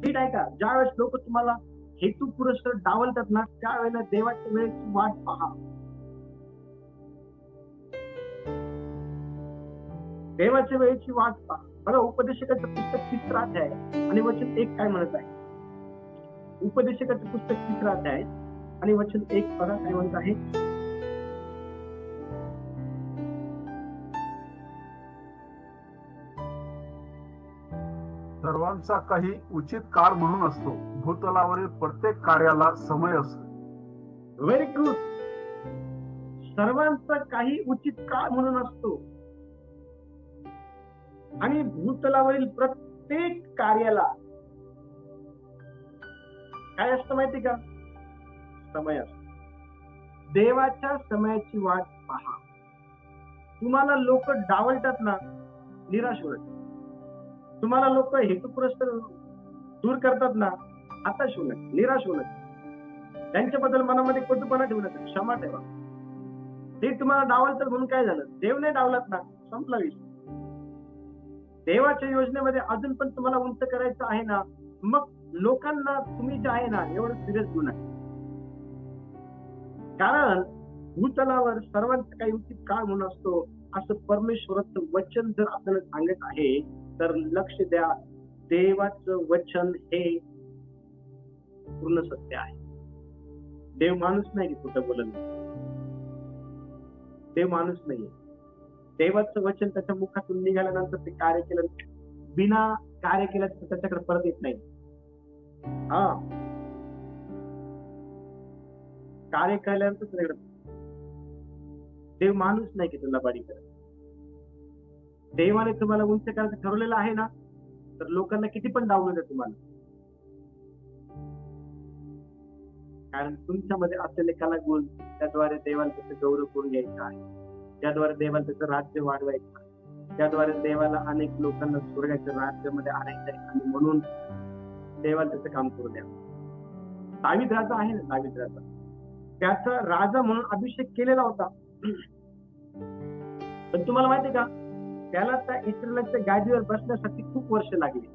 नीट ऐका, ज्या वेळेस लोक तुम्हाला हेतुपुरस्सर डावलतात ना, त्यावेळेला देवाच्या वेळेची वाट पहा. देवाच्या वेळेची वाट पहा. बघा, उपदेशकाचं पुस्तक 3रा अध्याय आणि वचन 1 काय म्हणत आहे? उपदेशकाचं पुस्तक 3रा अध्याय आणि वचन 1 बघा काय म्हणत आहे. सर्वांचा काही उचित काळ म्हणून असतो, भूतलावरील प्रत्येक कार्याला समय असतो. Very good. सर्वांचा काही उचित काळ म्हणून असतो, आणि भूतलावरील प्रत्येक कार्याला काय असतं माहिती का? समय असतो. देवाच्या समयाची वाट पहा. तुम्हाला लोक डावलतात ना, निराश होत. तुम्हाला लोक हेतुपुरस्सर दूर करतात ना, हताश होऊ नका, निराश होऊ नका. त्यांच्याबद्दल मनामध्ये कटुपणा ठेवू नका, क्षमा ठेवा. ते तुम्हाला डावलतात म्हणून काय झालं? देव नाही डावलत ना, संपला विषय. देवाच्या योजनेमध्ये अजून पण तुम्हाला उंच करायचं आहे ना, मग लोकांना तुम्ही जे आहे ना, एवढं सिरियस घेऊ नका. कारण भूतलावर सर्वांचा काही उचित काळ म्हणून असतो, असं परमेश्वराचं वचन जर आपल्याला सांगत आहे, तर लक्ष द्या, देवाचं वचन हे पूर्ण सत्य आहे. देव माणूस नाही की कुठं बोलत नाही. देव माणूस नाहीये. देवाचं वचन त्याच्या मुखातून निघाल्यानंतर ते कार्य केलं, बिना कार्य केलं तर त्याच्याकडे परत येत नाही. हा, कार्य केल्यानंतर त्याच्याकडे. देव माणूस नाही की तुला बाडी करत. देवाने तुम्हाला उंच करायचं ठरवलेलं आहे ना, तर लोकांना किती पण डावलू द्या तुम्हाला, कारण तुमच्यामध्ये असलेले कला गुण त्याद्वारे देवाला त्याचं गौरव करून घ्यायचं आहे, त्याद्वारे देवाला त्याचं राज्य वाढवायचं आहे, त्याद्वारे देवाला अनेक लोकांना स्वर्गाच्या राज्यामध्ये आणायचं आहे, आणि म्हणून देवाला त्याचं काम करू द्या. दावीद राजा आहे ना, दावीद राजा, त्याचा राजा म्हणून अभिषेक केलेला होता. पण तुम्हाला माहिती का, त्याला त्या इस्रायलाच्या गादीवर बसण्यासाठी खूप वर्ष लागली.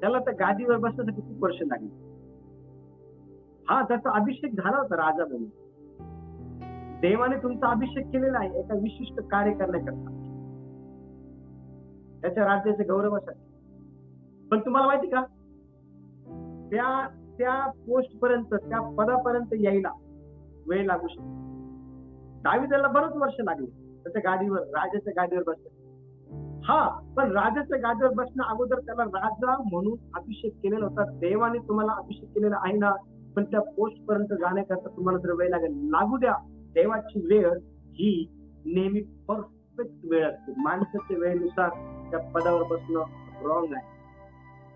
त्याला त्या गादीवर बसण्यासाठी खूप वर्ष लागली. हा, त्याचा अभिषेक झाला होता राजा म्हणून. देवाने तुमचा अभिषेक केलेला आहे एका विशिष्ट कार्य करण्याकरता, त्याच्या राज्याच्या गौरवासाठी. पण तुम्हाला माहिती का, त्या पोस्ट पर्यंत, त्या पदापर्यंत यायला वेळ लागू शकतो. दाविदाला बरेच वर्ष लागले त्याच्या गादीवर, राजाच्या गादीवर बसण्यासाठी. हा, पण राजाच्या गादीवर बसण्या अगोदर त्याला राजा म्हणून अभिषेक केलेला होता. देवाने तुम्हाला अभिषेक केलेला आहे ना, पण त्या पोस्ट पर्यंत जाण्याकरता तुम्हाला जर वेळ लागेल, लागू द्या. देवाची वेळ ही नेहमी परफेक्ट वेळ असते. माणसाच्या वेळेनुसार त्या पदावर बसणं रॉंग आहे.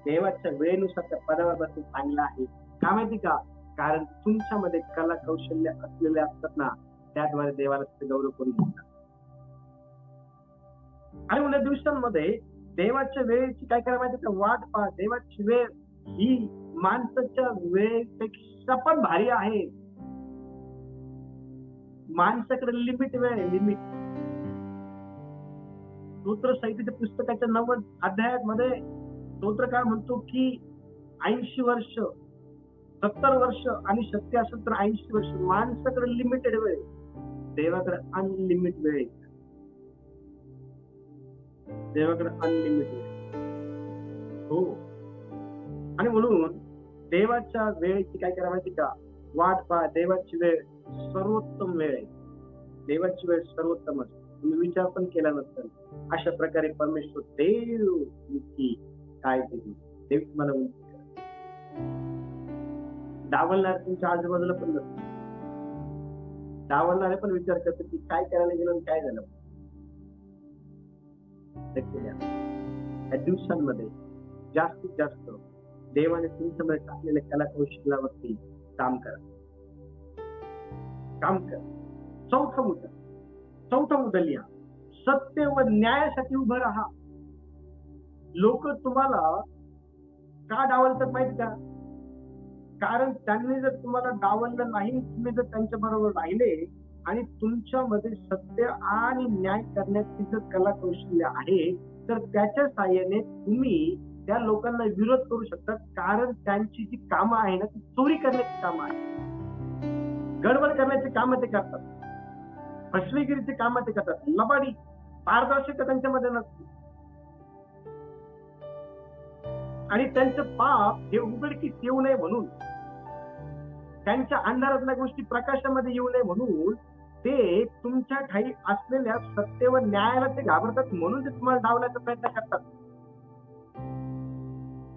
देवाच्या वेळेनुसार त्या पदावर बसणं चांगलं आहे. का माहिती का? कारण तुमच्यामध्ये कला कौशल्य असलेले असतात ना, त्याद्वारे देवाला तिथे गौरव करून घेतात. आणि उन्हा दिवसांमध्ये देवाच्या वेळेची काय करा माहिती का? वाट पहा. देवाची वेळ ही माणसाच्या वेळेपेक्षा पण भारी आहे. माणसाकडे लिमिट वेळ आहे, लिमिट. स्तोत्र संहितेच्या पुस्तकाच्या 90 अध्यायामध्ये स्तोत्रकार म्हणतो की 80 वर्ष, 70 वर्ष आणि शक्य असेल तर 80 वर्ष. माणसाकडे लिमिटेड वेळ, देवाकडे अनलिमिटेड वेळ आहे. देवाकडे अनलिमिटेड वेळ. हो. आणि म्हणून देवाच्या वेळेची काय करा माहिती का? वाट पहा. देवाची वेळ सर्वोत्तम वेळ आहे. देवाची वेळ सर्वोत्तम असते. तुम्ही विचार पण केला नसेल. अशा प्रकारे परमेश्वर देव की काय देव तुम्हाला उंची करेल. डावलणार तुमच्या आजूबाजूला पण नसतं. डावलणारे पण विचार करतात की काय करायला गेलं आणि काय झालं. या दिवसांमध्ये जास्तीत जास्त देवाने तुमच्यामध्ये टाकलेल्या कला कौशल्यावरती काम करा. काम करा. चौथा मुद्दा लिहा. सत्य व न्यायासाठी उभं राहा. लोक तुम्हाला का डावलतात माहिती का? कारण त्यांनी जर तुम्हाला डावललं नाही, तुम्ही जर त्यांच्या बरोबर राहिले आणि तुमच्यामध्ये सत्य आणि न्याय करण्याची जर कला कौशल्य आहे, तर त्याच्या साहाय्याने तुम्ही त्या लोकांना विरोध करू शकता. कारण त्यांची जी कामं आहे ना, ती चोरी करण्याची कामं आहे, गडबड करण्याची कामं ते करतात, फसवेगिरीची कामं ते करतात, लबाडी, पारदर्शकता त्यांच्यामध्ये नसते. आणि त्यांचं पाप हे उघडकीस येऊ नये म्हणून, त्यांच्या अंधारातल्या गोष्टी प्रकाशामध्ये येऊ नये म्हणून ते तुमच्या ठाई असलेल्या सत्य व न्यायाला ते घाबरतात. म्हणून ते तुम्हाला डावण्याचा प्रयत्न करतात.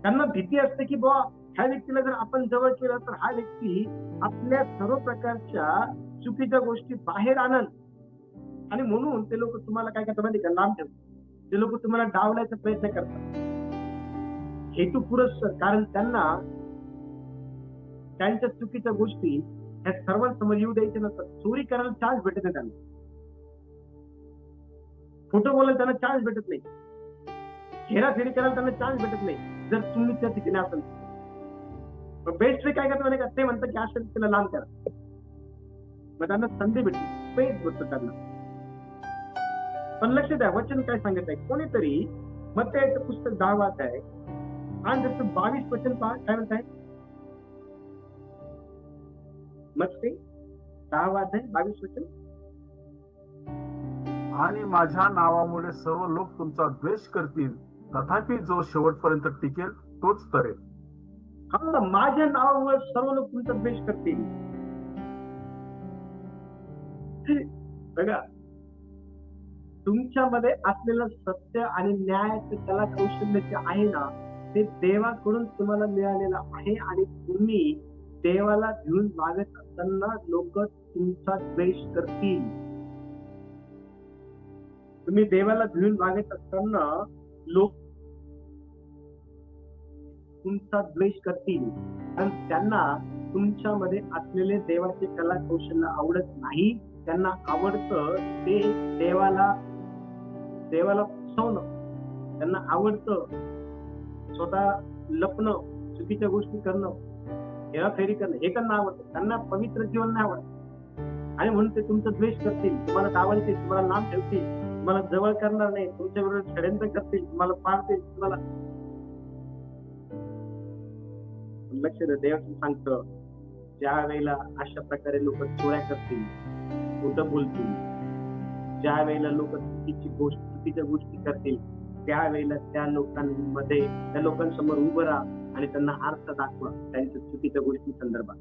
त्यांना भीती असते की बुवा ह्या व्यक्तीला जर आपण जवळ केलं तर हा व्यक्ती आपल्या सर्व प्रकारच्या चुकीच्या गोष्टी बाहेर आणल. आणि म्हणून ते लोक तुम्हाला काय करतात माहिती का? लांब ठेवतात. ते लोक तुम्हाला डावण्याचा प्रयत्न करतात हेतू पुरस्सर. कारण त्यांना त्यांच्या चुकीच्या गोष्टी ह्या सर्वांसमोर येऊ द्यायचे नसतात. चोरी करायला चान्स भेटत नाही त्यांना. खोटं बोलायला त्यांना चान्स भेटत नाही. हेराफेरी करायला त्यांना चान्स भेटत नाही. जर तुम्ही त्या ठिकाणी असाल बेस्ट वे काय करतात का? ते म्हणतात की अशा व्यक्तीला लांब करा. मग त्यांना संधी भेटली, स्पेस भेटतो त्यांना. पण लक्ष द्या, वचन काय सांगत आहे? कोणीतरी मत्तयाचं पुस्तक 10 अध्याय आणि जसं 22 वचन पहा. काय म्हणत आहे? मत्तय 10 अध्याय 22 वचन. आणि माझ्या नावामुळे सर्व लोक तुमचा द्वेष करतील, तथापि जो शेवटपर्यंत टिकेल तोच तरेल. हा, माझ्या नावामुळे सर्व लोक तुमचा द्वेष करतील. बघा, तुमच्यामध्ये असलेलं सत्य आणि न्यायाचे कला कौशल्य जे आहे ना, ते देवाकडून तुम्हाला मिळालेलं आहे. आणि तुम्ही देवाला घेऊन वागत असताना लोक तुमचा द्वेष करतील. तुम्ही देवाला घेऊन वागत असताना लोक तुमचा द्वेष करतील. आणि त्यांना तुमच्यामध्ये असलेले देवाचे कला कौशल्य आवडत नाही. त्यांना आवडतं ते देवाला फसवणं. त्यांना आवडतं स्वतः लपणं, चुकीच्या गोष्टी करणं, हेराफेरी करणं. हे त्यांना आवडतं. त्यांना पवित्र जीवन नाही आवडत. आणि म्हणून ते तुमचा द्वेष करतील, तुम्हाला डावलतील, तुम्हाला लांब ठेवतील, तुम्हाला जवळ करणार नाही, तुमच्या बरोबर षड्यंत्र करतील, तुम्हाला पाडतील. तुम्हाला लक्ष द्या, देव सांगतं ज्या वेळेला अशा प्रकारे लोक चोऱ्या करतील, खोटं बोलतील, ज्या वेळेला लोक चुकीच्या गोष्टी करतील, त्यावेळेला त्या लोकांसमोर उभं राहा आणि त्यांना अर्थ दाखवा त्यांच्या चुकीच्या गोष्टी संदर्भात.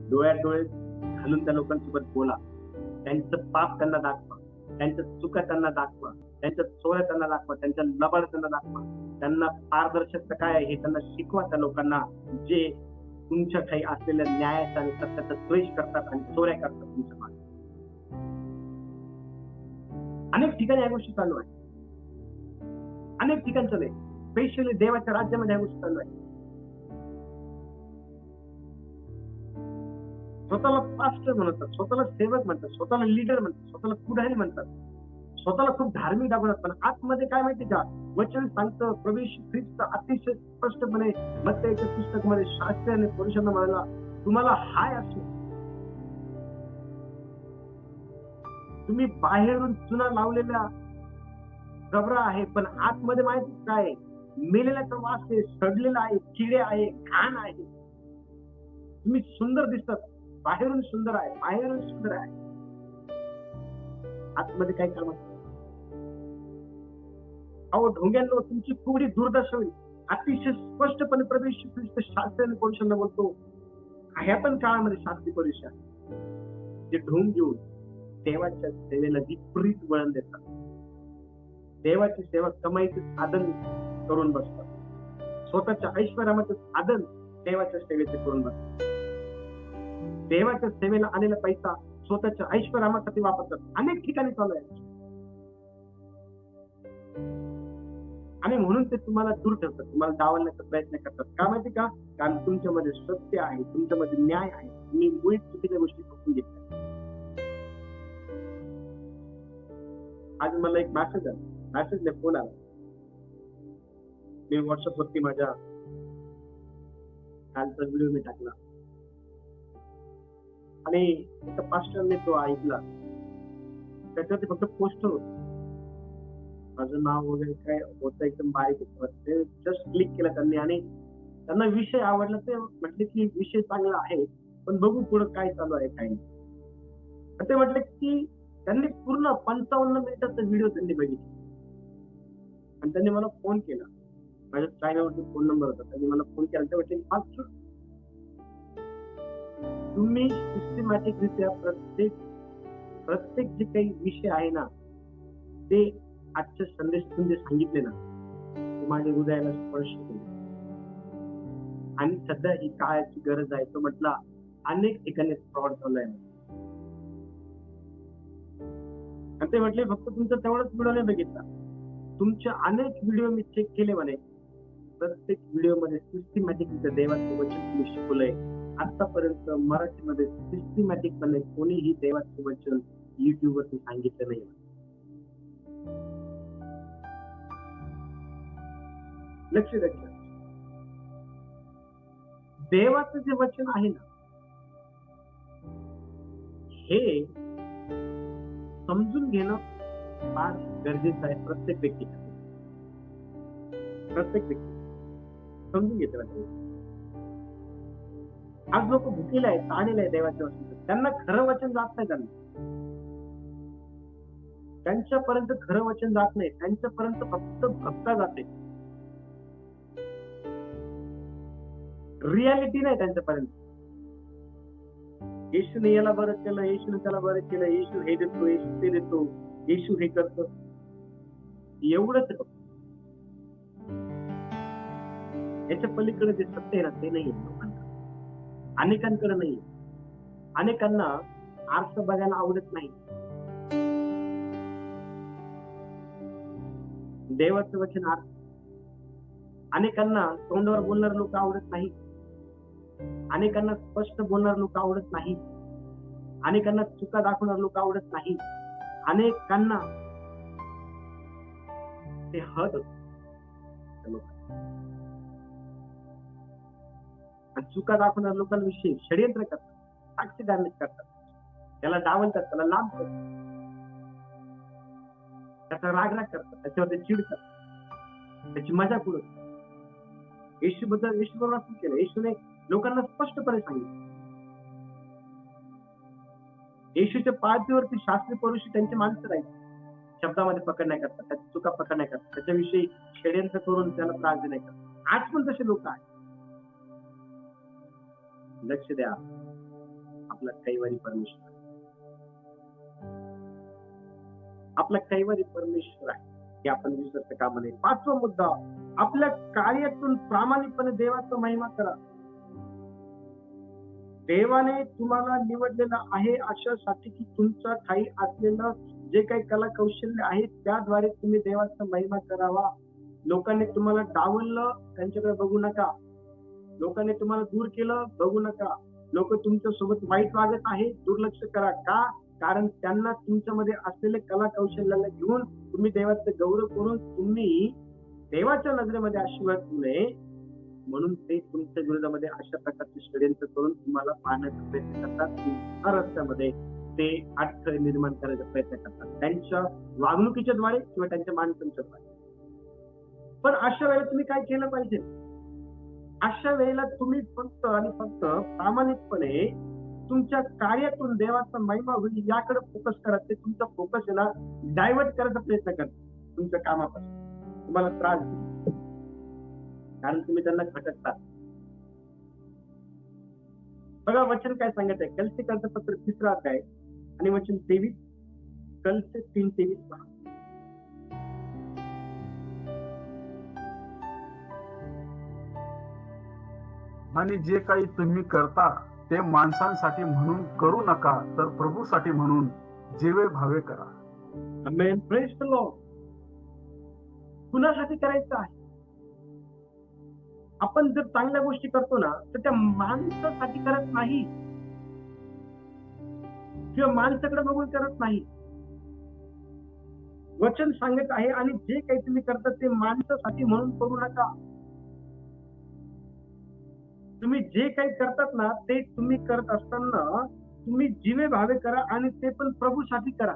डोळ्यात डोळे घालून त्या लोकांसोबत बोला. त्यांचं पाप त्यांना दाखवा, त्यांच्या चुका त्यांना दाखवा. त्यांच्या चोऱ्या त्यांना दाखवा, त्यांच्या लबाड त्यांना दाखवा, त्यांना पारदर्शकता काय आहे हे त्यांना शिकवा. त्या लोकांना जे तुमच्या काही असलेल्या न्यायाचा आणि सत्याचा द्वेष करतात आणि चोऱ्या करतात तुमच्या मागे. अनेक ठिकाणी या गोष्टी चालू आहेत, अनेक ठिकाणी चालू आहे. स्पेशली देवाच्या राज्यामध्ये या गोष्टी चालू आहेत. स्वतःला पास्टर म्हणतात, स्वतःला सेवक म्हणतात, स्वतःला लीडर म्हणतात, स्वतःला पुढारी म्हणतात, स्वतःला खूप धार्मिक दाखवतात, पण आतमध्ये काय माहिती का? वचन सांगतं, प्रभू येशू ख्रिस्त अतिशय स्पष्टपणे मत्तेच्या पुस्तकामध्ये शास्त्री आणि पुरुषांना म्हणाला, तुम्हाला हाय असो, तुम्ही बाहेरून चुना लावलेल्या गबरा आहे, पण आतमध्ये माहिती काय आहे? मेलेल्याचा वास आहे, सडलेला आहे, किडे आहे, घाण आहे. तुम्ही सुंदर दिसतात, बाहेरून सुंदर आहे, बाहेरून सुंदर आहे, आतमध्ये काय काम आहे? अहो ढोंग्यांनो, तुमची पुढी दुर्दशा होईल. अतिशय स्पष्टपणे प्रभू येशू ख्रिस्त शास्त्री आणि पुरुषांना बोलतो. ह्या पण काळामध्ये शास्त्री पुरुष जे ढोंग घेऊन देवाच्या सेवेला विपरीत वळण देतात, देवाची सेवा कमाईचे साधन करून बसतात, स्वतःच्या ऐश्वर्यामध्ये साधन देवाच्या सेवेचे करून बसतात, देवाच्या सेवेला आलेला पैसा स्वतःच्या ऐश्वर्यासाठी वापरतात. अनेक ठिकाणी चालू आहे आणि म्हणून ते तुम्हाला दूर ठेवतात, तुम्हाला डावलण्याचा प्रयत्न करतात. का माहिती का? कारण तुमच्यामध्ये सत्य आहे, तुमच्यामध्ये न्याय आहे, तुम्ही मुळीच चुकीच्या गोष्टी पकडून घेतल्या. आज मला एक मेसेजने फोन आला. मी व्हॉट्सअप वरती माझ्या कालचा व्हिडिओ मी टाकला आणि एका पास्टरने तो ऐकला. त्याच्यावरती फक्त पोस्टर होत, माझं नाव वगैरे काय होतं एकदम बारीक होतं. ते जस्ट क्लिक केलं त्यांनी आणि त्यांना विषय आवडला. ते म्हटले की विषय चांगला आहे, पण बघू पुढे काय चालू आहे काय नाही. ते म्हटले की त्यांनी पूर्ण 55 मिनिटाचा व्हिडिओ त्यांनी बघितला आणि त्यांनी मला फोन केला. माझ्या चॅनलवरती फोन नंबर होता, त्यांनी मला फोन केला. ते म्हटले फास्ट तुम्ही सिस्टमॅटिक रित्या प्रत्येक जे काही विषय आहे ना, ते आजच्या संदेशातून जे सांगितले ना, ते माझ्या हृदयाला स्पर्श केले आणि सध्या ही काळाची गरज आहे. तो म्हटला अनेक ठिकाणी फ्रॉड चालू आहे आणि ते म्हटले फक्त तुमचा तेवढाच व्हिडिओ नाही बघितला, तुमचे अनेक व्हिडिओ मी चेक केले म्हणे. प्रत्येक व्हिडिओ मध्ये सिस्टमॅटिक देवाचं वचन तुम्ही शिकवलंय. आतापर्यंत मराठीमध्ये सिस्टमॅटिकपणे कोणीही देवाचं वचन युट्यूब वरती सांगितलं नाही. लक्ष द्या, देवाचं जे वचन आहे ना, हे समजून घेणं फार गरजेचं आहे. प्रत्येक व्यक्ती समजून घेतलं पाहिजे. आज लोक भुकेले आहेत, ताणलेले आहे देवाच्या वचन, त्यांना खरं वचन जात नाही. त्यांच्यापर्यंत खरं वचन जात नाही, त्यांच्यापर्यंत फक्त भक्ता जाते, रियालिटी नाही त्यांच्यापर्यंत. येशूने याला बरं केलं, येशूने त्याला बरं केलं, येशू हे देतो, येशू ते देतो, येशू हे करतो, एवढंच. याच्या पलीकडे जे सत्य आहे ना, ते नाही लोकांना, अनेकांकडे नाही. अनेकांना आरसा बघायला आवडत नाही, देवाचं वचन आरसा. अनेकांना तोंडावर बोलणारे लोक आवडत नाही, अनेकांना स्पष्ट बोलणारे लोक आवडत नाही, अनेकांना चुका दाखवणारे लोक आवडत नाही, अनेकांना ते हद आणि चुका दाखवणाऱ्या लोकांविषयी षडयंत्र करतात, साक्षीदारणी करतात, त्याला डावलतात, त्याला लांब करतात, त्याचा रागराग करतात, त्याच्यावर ते चिडतात, त्याची मजाक उडवतात. येशूबरोबर असं केलं. येशूने लोकांना स्पष्टपणे सांगितलं. येशूच्या पाठीवरती शास्त्री पुरुषी त्यांची माणसं राहील, शब्दामध्ये पकडण्या करतात, त्याची चुका पकडण्या करतात, त्याच्याविषयी षडयंत्र करून त्याला त्रास देण्या करतात. आज पण तसे लोक आहेत. लक्ष द्या, आपला कैवारी परमेश्वर, आपला कैवारी परमेश्वर आहे हे आपण विसरता कामा नये. 5वा मुद्दा, आपल्या कार्यातून प्रामाणिकपणे देवाचा महिमा करा. देवाने तुम्हाला निवडलेलं आहे अशासाठी की तुमच्या ठायी असलेलं जे काही कला कौशल्य आहे त्याद्वारे तुम्ही देवाचा महिमा करावा. लोकांनी तुम्हाला डावललं, त्यांच्याकडे बघू नका. लोकांनी तुम्हाला दूर केलं, बघू नका. लोक तुमच्या सोबत वाईट वागत आहे, दुर्लक्ष करा. का? कारण त्यांना तुमच्यामध्ये असलेले कला कौशल्याला घेऊन तुम्ही देवाचं गौरव करून तुम्ही देवाच्या नजरेमध्ये आशीर्वाद होऊ नये म्हणून ते तुमच्या विरोधामध्ये अशा प्रकारचे षड्यंत्र करून तुम्हाला पाहण्याचा प्रयत्न करतात. तुमच्या रस्त्यामध्ये ते अडथळे निर्माण करायचा प्रयत्न करतात त्यांच्या वागणुकीच्या द्वारे किंवा त्यांच्या माणसांच्या द्वारे. पण अशा वेळेला तुम्ही काय केलं पाहिजे? अशा वेळेला तुम्ही फक्त आणि फक्त प्रामाणिकपणे तुमच्या कार्यातून देवाचा महिमा होईल याकडे फोकस करा. ते तुमचा फोकस आहे ना डायव्हर्ट करायचा प्रयत्न करतात तुमच्या कामापासून, तुम्हाला त्रास देईल कारण तुम्ही त्यांना खटकता. बघा वचन काय सांगत आहे, कलसीकरचं पत्र 3रा अध्याय आणि वचन 23, कलसे 3:23 पहा. आणि जे काही तुम्ही करता ते माणसांसाठी म्हणून करू नका, तर प्रभूसाठी म्हणून जीवे भावे करा. आमेन. Praise the Lord. कुणासाठी करायचं आहे? आपण जर चांगल्या गोष्टी करतो ना तर त्या माणसासाठी करत नाही किंवा माणसाकडे बघून करत नाही. वचन सांगत आहे आणि जे काही तुम्ही करता ते माणसासाठी म्हणून करू नका. तुम्ही जे काही करतात ना ते तुम्ही करत असताना तुम्ही जीवे भावे करा आणि ते पण प्रभूसाठी करा.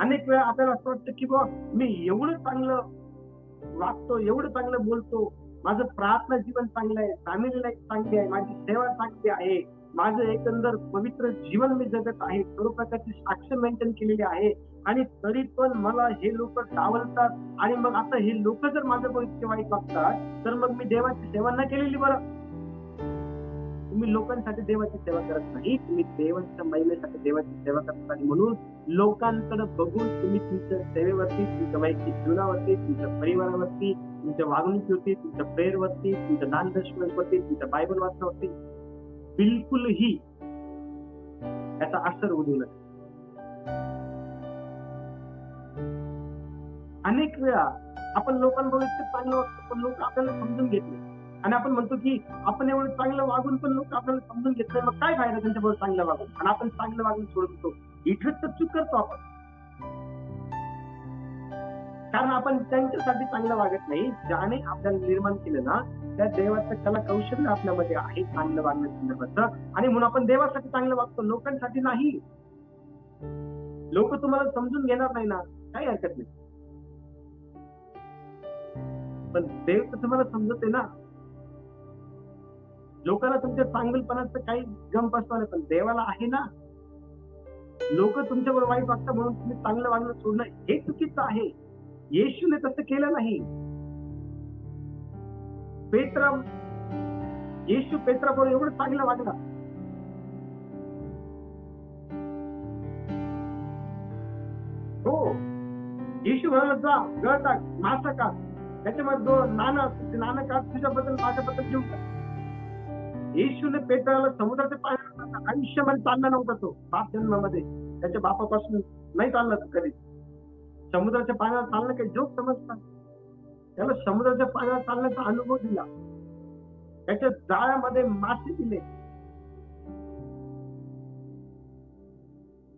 अनेक वेळा आपल्याला असं वाटतं की बा मी एवढं चांगलं वागतो, एवढं चांगलं बोलतो, माझं प्रार्थना जीवन चांगलं आहे, फॅमिली लाईफ चांगली आहे, माझी सेवा चांगली आहे, माझं एकंदर पवित्र जीवन मी जगत आहे, सर्व प्रकारची साक्ष मेंटेन केलेली आहे आणि तरी पण मला हे लोक डावलतात. आणि मग आता हे लोक जर माझं इतके वाईट वागतात तर मग मी देवाची सेवा न केलेली बरं. तुम्ही लोकांसाठी देवाची सेवा करत नाही, तुम्ही देवाच्या महिमेसाठी देवाची सेवा करत नाही. म्हणून लोकांकडे बघून तुम्ही तुमच्या सेवेवरती, तुमच्या वैयक्तिक जीवनावरती, तुमच्या परिवारावरती, तुमच्या वागणुकीवरती, तुमच्या प्रेयरवरती, तुमच्या दानदर्शनावरती, तुमच्या बायबल वाचनावरती बिलकुलही याचा असर होऊ नका. अनेक वेळा आपण लोकांबरोबर इतकं चांगलं वागतो पण लोक आपल्याला समजून घेत नाही आणि आपण म्हणतो की आपण एवढं चांगलं वागून पण लोक आपल्याला समजून घेत नाही. मग काय फायदा त्यांच्याबरोबर चांगलं वागून? आणि आपण चांगलं वागून सोडतो. इथेच तर चूक करतो आपण, कारण आपण त्यांच्यासाठी चांगलं वागत नाही. ज्याने आपल्याला निर्माण केलं ना त्या देवाचं कला कौशल्य आपल्यामध्ये आहे चांगलं वागण्याचं आणि म्हणून आपण देवासाठी चांगलं वागतो, लोकांसाठी नाही. लोक तुम्हाला समजून घेणार नाही ना, काही हरकत नाही, पण देव तर तुम्हाला समजत आहे ना. लोकांना तुमच्या चांगलपणाचं काही गम पसतो नाही, पण देवाला आहे ना. लोक तुमच्याबरोबर वाईट वागतात म्हणून तुम्ही चांगलं वागणं सोडणं हे चुकीचं आहे. येशूने तसं केलं नाही. येशू पेत्राबरोबर एवढं चांगलं वागला. हो, येशू म्हणाला जा गळ टाक, मासा टाक, त्याच्यामध्ये नाणं असतं ते नाणं काढ, तुझ्याबद्दल माझ्याबद्दल घेऊन टाक. येशूने पेत्राला समुद्राच्या पाण्यात आयुष्यामध्ये चालला नव्हता. तो बाप जन्मामध्ये त्याच्या बापापासून नाही चालला तो कधी. समुद्राच्या पाण्यावर चालणं काही जोक समजतात? त्याला समुद्राच्या पाण्यावर चालण्याचा अनुभव दिला, त्याच्या जाळ्यामध्ये मासे दिले.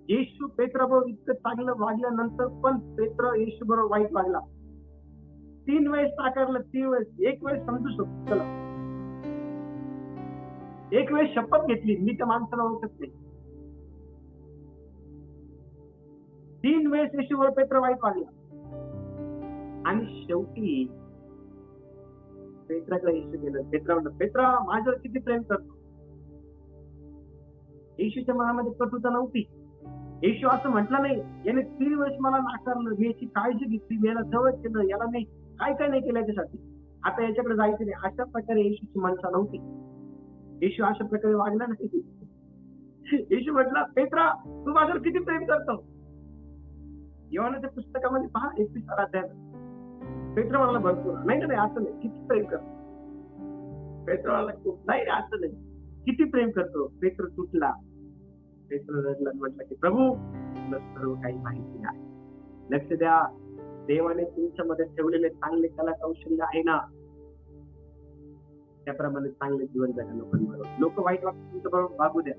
येशू पेत्राबरोबर इतकं चांगलं वागल्यानंतर पण पेत्र येशू बरोबर वाईट वागला. 3 वेळेस नाकारलं, 3 वेळेस. एक वेळेस समजू शकतो, चला एक वेळेस शपथ घेतली मी त्या माणसाला ओळखत नाही. 3 वेळेस येशूवर पेत्र वाईट वागला आणि शेवटी पेत्राकडे येशू गेलं. पेत्रा म्हणलं, पेत्रा माझ्यावर किती प्रेम करतो. येशूच्या मनामध्ये कटुता नव्हती. येशू असं म्हटलं नाही याने 3 वेळेस मला नाकारलं, मी याची काळजी घेतली, मी याला जवळ केलं, याला मी काय काय नाही केलं याच्यासाठी, आता याच्याकडे जायचं नाही. अशा प्रकारे येशूची माणसा नव्हती. येशू अशा प्रकारे वागला नाही. येशू म्हटला, पेत्रा तू माझ्यावर किती प्रेम करतो? योहानाच्या पुस्तकामध्ये पहा 21 अध्याय. पेत्र म्हणाला भरपूर. नाही नाही असं नाही, किती प्रेम करतो? पेत्र म्हणाला खूप. नाही रे, असं नाही, किती प्रेम करतो? पेत्र तुटला. पेत्र रडला, म्हटलं की प्रभू तुला सर्व काही माहिती आहे. लक्ष द्या, देवाने तुमच्यामध्ये ठेवलेले चांगले कला कौशल्य आहे ना, त्याप्रमाणे चांगले जीवन जगा लोकांबरोबर. लोक वाईट वागतात तुमच्या बरोबर वागू द्या.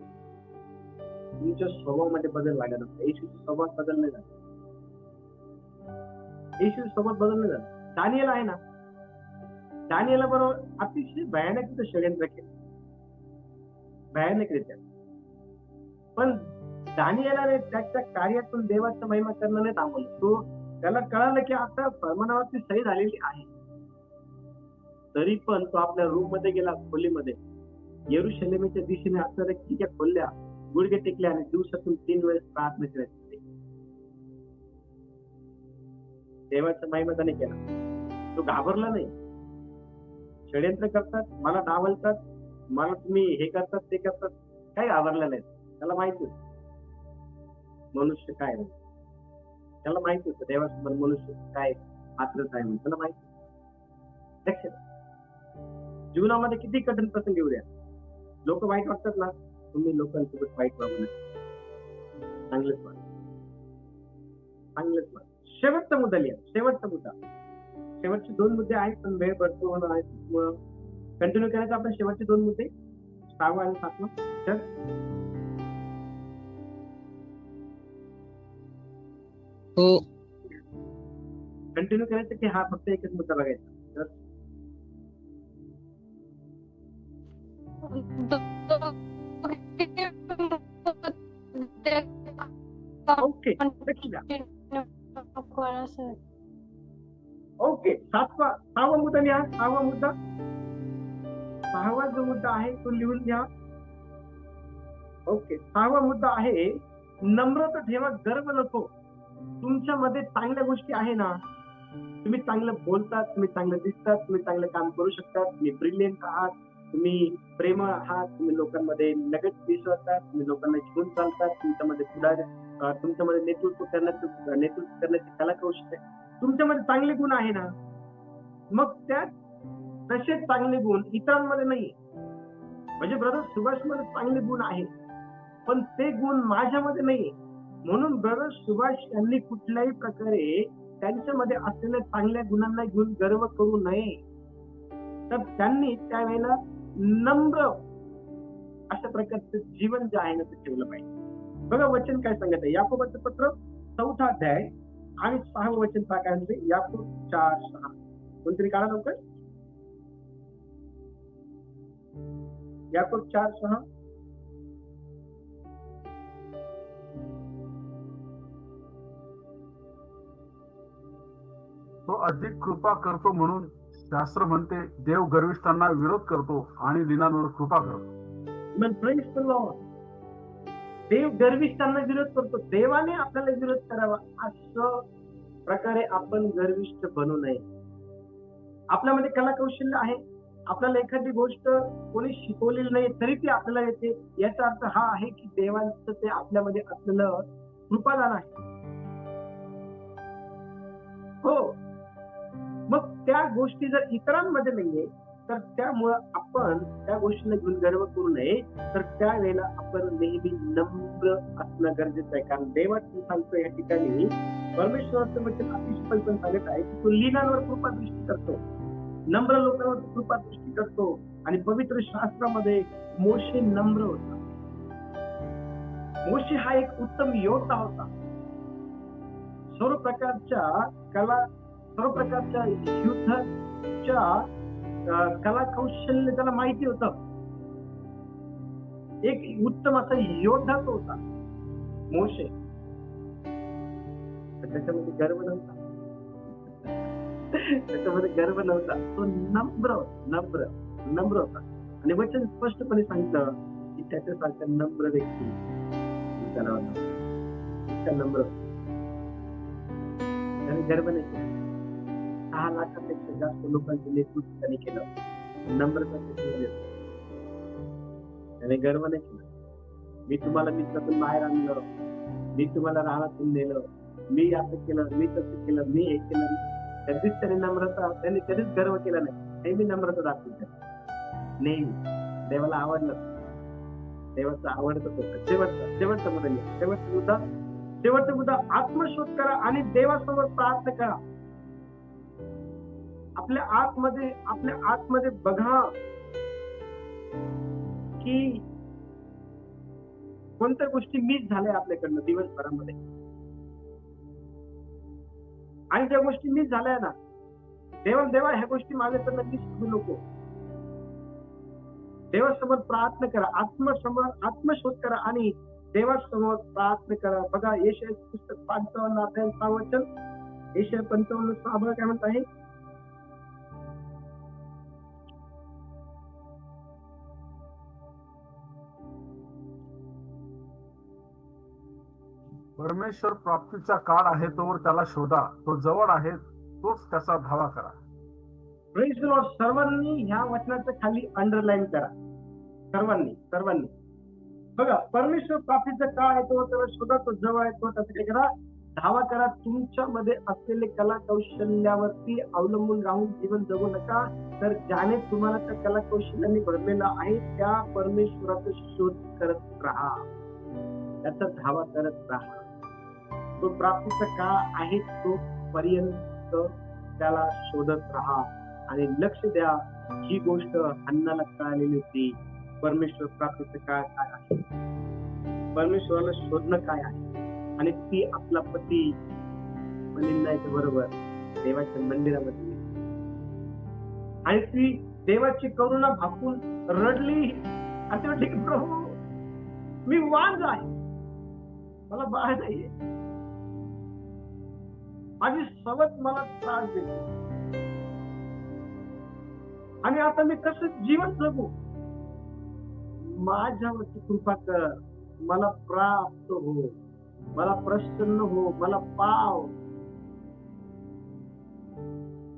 तुमच्या स्वभावामध्ये बदल व्हायला नको. येशूचा स्वभाव बदल नाही झाला. येशूचा स्वभाव बदल नाही झाला. दानिएल आहे ना, दानिएला बरोबर अतिशय भयानक षडयंत्र केलं, भयानकरित्या. पण दानिएलाने त्याच्या कार्यातून देवाचा महिमा करणं नाही थांबवलं. तो त्याला कळालं की आता फर्मानावरती सही झालेली आहे, तरी पण तो आपल्या रूम मध्ये गेला, खोलीमध्ये. यरुशलेमेच्या दिशेने असणाऱ्या खिडक्या खोलल्या, गुडघे टेकले आणि दिवसातून 3 वेळेस प्रार्थना करायची. देवाचा महिमा त्याने केला. तो घाबरला नाही. षडयंत्र करतात, मला डावलतात, मला तुम्ही हे करतात ते करतात, काही घाबरला नाही. त्याला माहिती होतं मनुष्य काय नाही. त्याला माहिती होतं देवासमोर मनुष्य काय आत्रच आहे म्हणून त्याला माहिती होतं. लक्षात, जीवनामध्ये किती कठीण प्रसंग येऊ द्या, लोक वाईट वागतात ना, तुम्ही लोकांसोबत वाईट वागू नका. चांगलंच वागा, चांगलंच वागा. शेवटचा मुद्दा लिहा, शेवटचा मुद्दा. शेवटचे 2 मुद्दे आहेत, पण वेळ भरपूर होणार आहे. कंटिन्यू करायचं आपण शेवटचे 2 मुद्दे, 6वा आणि 7वा. तर हो. कंटिन्यू करायचं की हा फक्त एकच मुद्दा बघायचा? तर ओके, ओके. 6वा मुद्दा लिहा. 6वा मुद्दा, 6वा जो मुद्दा आहे तो लिहून घ्या. ओके, 6वा मुद्दा आहे नम्रता ठेवा, गर्व नको. तुमच्यामध्ये चांगल्या गोष्टी आहे ना, तुम्ही चांगलं बोलतात, तुम्ही चांगलं दिसतात, तुम्ही चांगलं काम करू शकतात, तुम्ही ब्रिलियंट आहात, तुम्ही प्रेमळ आहात, तुम्ही लोकांमध्ये लगेच विश्वासात, तुम्ही लोकांना घेऊन चालतात, तुमच्यामध्ये तुमच्यामध्ये नेतृत्व करण्याची कला कौशल्य, तुमच्यामध्ये चांगले गुण आहे ना, मग त्या तसेच चांगले गुण इतरांमध्ये नाही. म्हणजे ब्रदर सुभाष मध्ये चांगले गुण आहे, पण ते गुण माझ्यामध्ये नाही. म्हणून ब्रदर सुभाष यांनी कुठल्याही प्रकारे त्यांच्यामध्ये असलेल्या चांगल्या गुणांना घेऊन गर्व करू नये. तर त्यांनी त्यावेळेला नम्र अशा प्रकारचं जीवन जे आहे ना ते ठेवलं पाहिजे. बघा वचन काय सांगत आहे, याकोबाचं पत्र 4था अध्याय आणि 6वं वचन काय म्हणते, याकोब 4:6. कोणतरी काढा लवकर. याकोब 4:6. तो अधिक कृपा करतो म्हणून शास्त्र म्हणते, देव गर्विष्ठांना विरोध करतो आणि दीनांवर कृपा करतो. Praise the Lord. देव गर्विष्ठांना विरोध करतो. देवाने आपल्याला विरोध करावा असं प्रकारे आपण गर्विष्ठ बनू नये. आपल्यामध्ये कला कौशल्य आहे, आपल्याला एखादी गोष्ट कोणी शिकवलेली नाही तरी ती आपल्याला येते, याचा अर्थ हा आहे की देवाचं ते आपल्यामध्ये असलेलं कृपादान आहे. हो, मग त्या गोष्टी जर इतरांमध्ये नाहीये तर त्यामुळं आपण त्या गोष्टीला घेऊन गर्व करू नये. तर त्यावेळेला आपण नेहमी नम्र असणं गरजेचं आहे. कारण देवाचं सांगतो या ठिकाणी, परमेश्वराचं वचन अतिशय पण सांगत आहे की तो लीनांवर कृपा दृष्टी करतो, नम्र लोकांवर कृपा दृष्टी करतो. आणि पवित्र शास्त्रामध्ये मोशे नम्र होता. मोशे हा एक उत्तम योद्धा होता. सर्व प्रकारच्या युद्धाच्या कला कौशल्य त्याला माहिती होतं. एक उत्तम असा योद्धा तो होता मोशे. त्याच्यामध्ये गर्व नव्हता, त्याच्यामध्ये गर्व नव्हता. तो नम्र होता. आणि वचन स्पष्टपणे सांगितलं की त्याच्यासारखा नम्र व्यक्ती त्याला नम्र, त्याने गर्व नाही केला. 6 लाखापेक्षा जास्त लोकांचं नेतृत्व त्याने केलं. नम्रता त्याने गर्व नाही केला. मी तुम्हाला मित्रातून बाहेर आणलं, मी तुम्हाला रानातून नेलं, मी असं केलं, मी तसं केलं, मी हे केलं. कधीच त्यांनी कधीच गर्व केला नाही. नेहमी नम्रता दाखवली. नेहमी देवाला आवडलं. देवाचं आवडतं होतं. शेवटचा मुद्दा आत्मशोध करा आणि देवासमोर प्रार्थना करा. आपल्या आतमध्ये बघा की कोणत्या गोष्टी मिस झाल्या आपल्याकडनं दिवसभरामध्ये, आणि ज्या गोष्टी मिस झाल्या ना, देवा ह्या गोष्टी माझ्याकडनं मिस करू नको. देवासमोर प्रार्थना करा, आत्मशोध करा आणि देवासमोर प्रार्थना करा. बघा यशाया पुस्तक 55 अध्याय 6 वचन, यशाया 55 6 काय म्हणत आहे? परमेश्वर प्राप्तीचा काळ आहे तोवर त्याला शोधा, तो जवळ आहे तोच त्याचा धावा करा. Praise the Lord. सर्वांनी ह्या वचनाच्या खाली अंडरलाईन करा. सर्वांनी बघा, परमेश्वर प्राप्तीचा काळ आहे तोवर त्याला शोधा, तो जवळ आहे तो त्याचा काय करा, धावा करा. तुमच्यामध्ये असलेले कला कौशल्यावरती अवलंबून राहून जीवन जगू नका, तर ज्याने तुम्हाला त्या कला कौशल्याने भरलेला आहे त्या परमेश्वराचा शोध करत राहा, त्याचा धावा करत राहा. तो प्राप्तीचा काळ आहे तो पर्यंत त्याला शोधत राहा आणि लक्ष द्या. ही गोष्ट हन्नाला कळालेली होती. परमेश्वर प्राप्तीचा काळ काय आहे, परमेश्वराला शोधणं काय आहे, आणि ती आपला पती मलिंदाच्या बरोबर देवाच्या मंदिरामध्ये, आणि ती देवाची करुणा भापून रडली आणि ती म्हटली, प्रभू मी वांझ आहे, मला बाळ नाहीये, माझी सवत मला त्रास देते, आणि आता मी कसं जीवन जगू, माझ्यावरती कृपा कर, मला प्राप्त हो, मला प्रसन्न हो, मला पाव.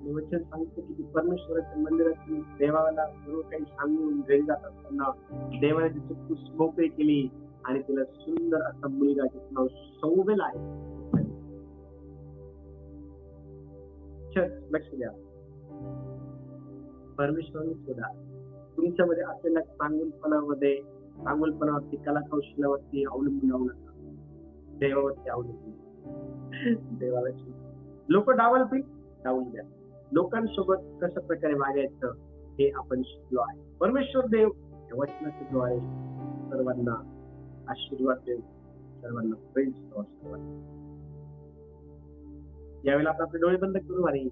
मी वचन सांगतो की परमेश्वराच्या मंदिरात देवाला सर्व काही सांगून घरी जात असताना देवाने तिची कुस मोकळी केली आणि तिला सुंदर असा मुलगा, ज्याचं नाव शौवेल आहे. लक्ष द्या, परमेश्वराने शोधा. तुमच्यामध्ये असलेल्या चांगुलपणावरती कला कौशल्यावरती अवलंबून राहू नका, देवावरती अवलंबून. देवाला लोक डावलतील, डावून द्या. लोकांसोबत कशा प्रकारे वागायचं हे आपण शिकलो आहे. परमेश्वर देव या वचनाच्या द्वारे सर्वांना आशीर्वाद देव, सर्वांना प्रेम सर्वांना. यावेळेला आपण आपले डोळे बंद करू आणि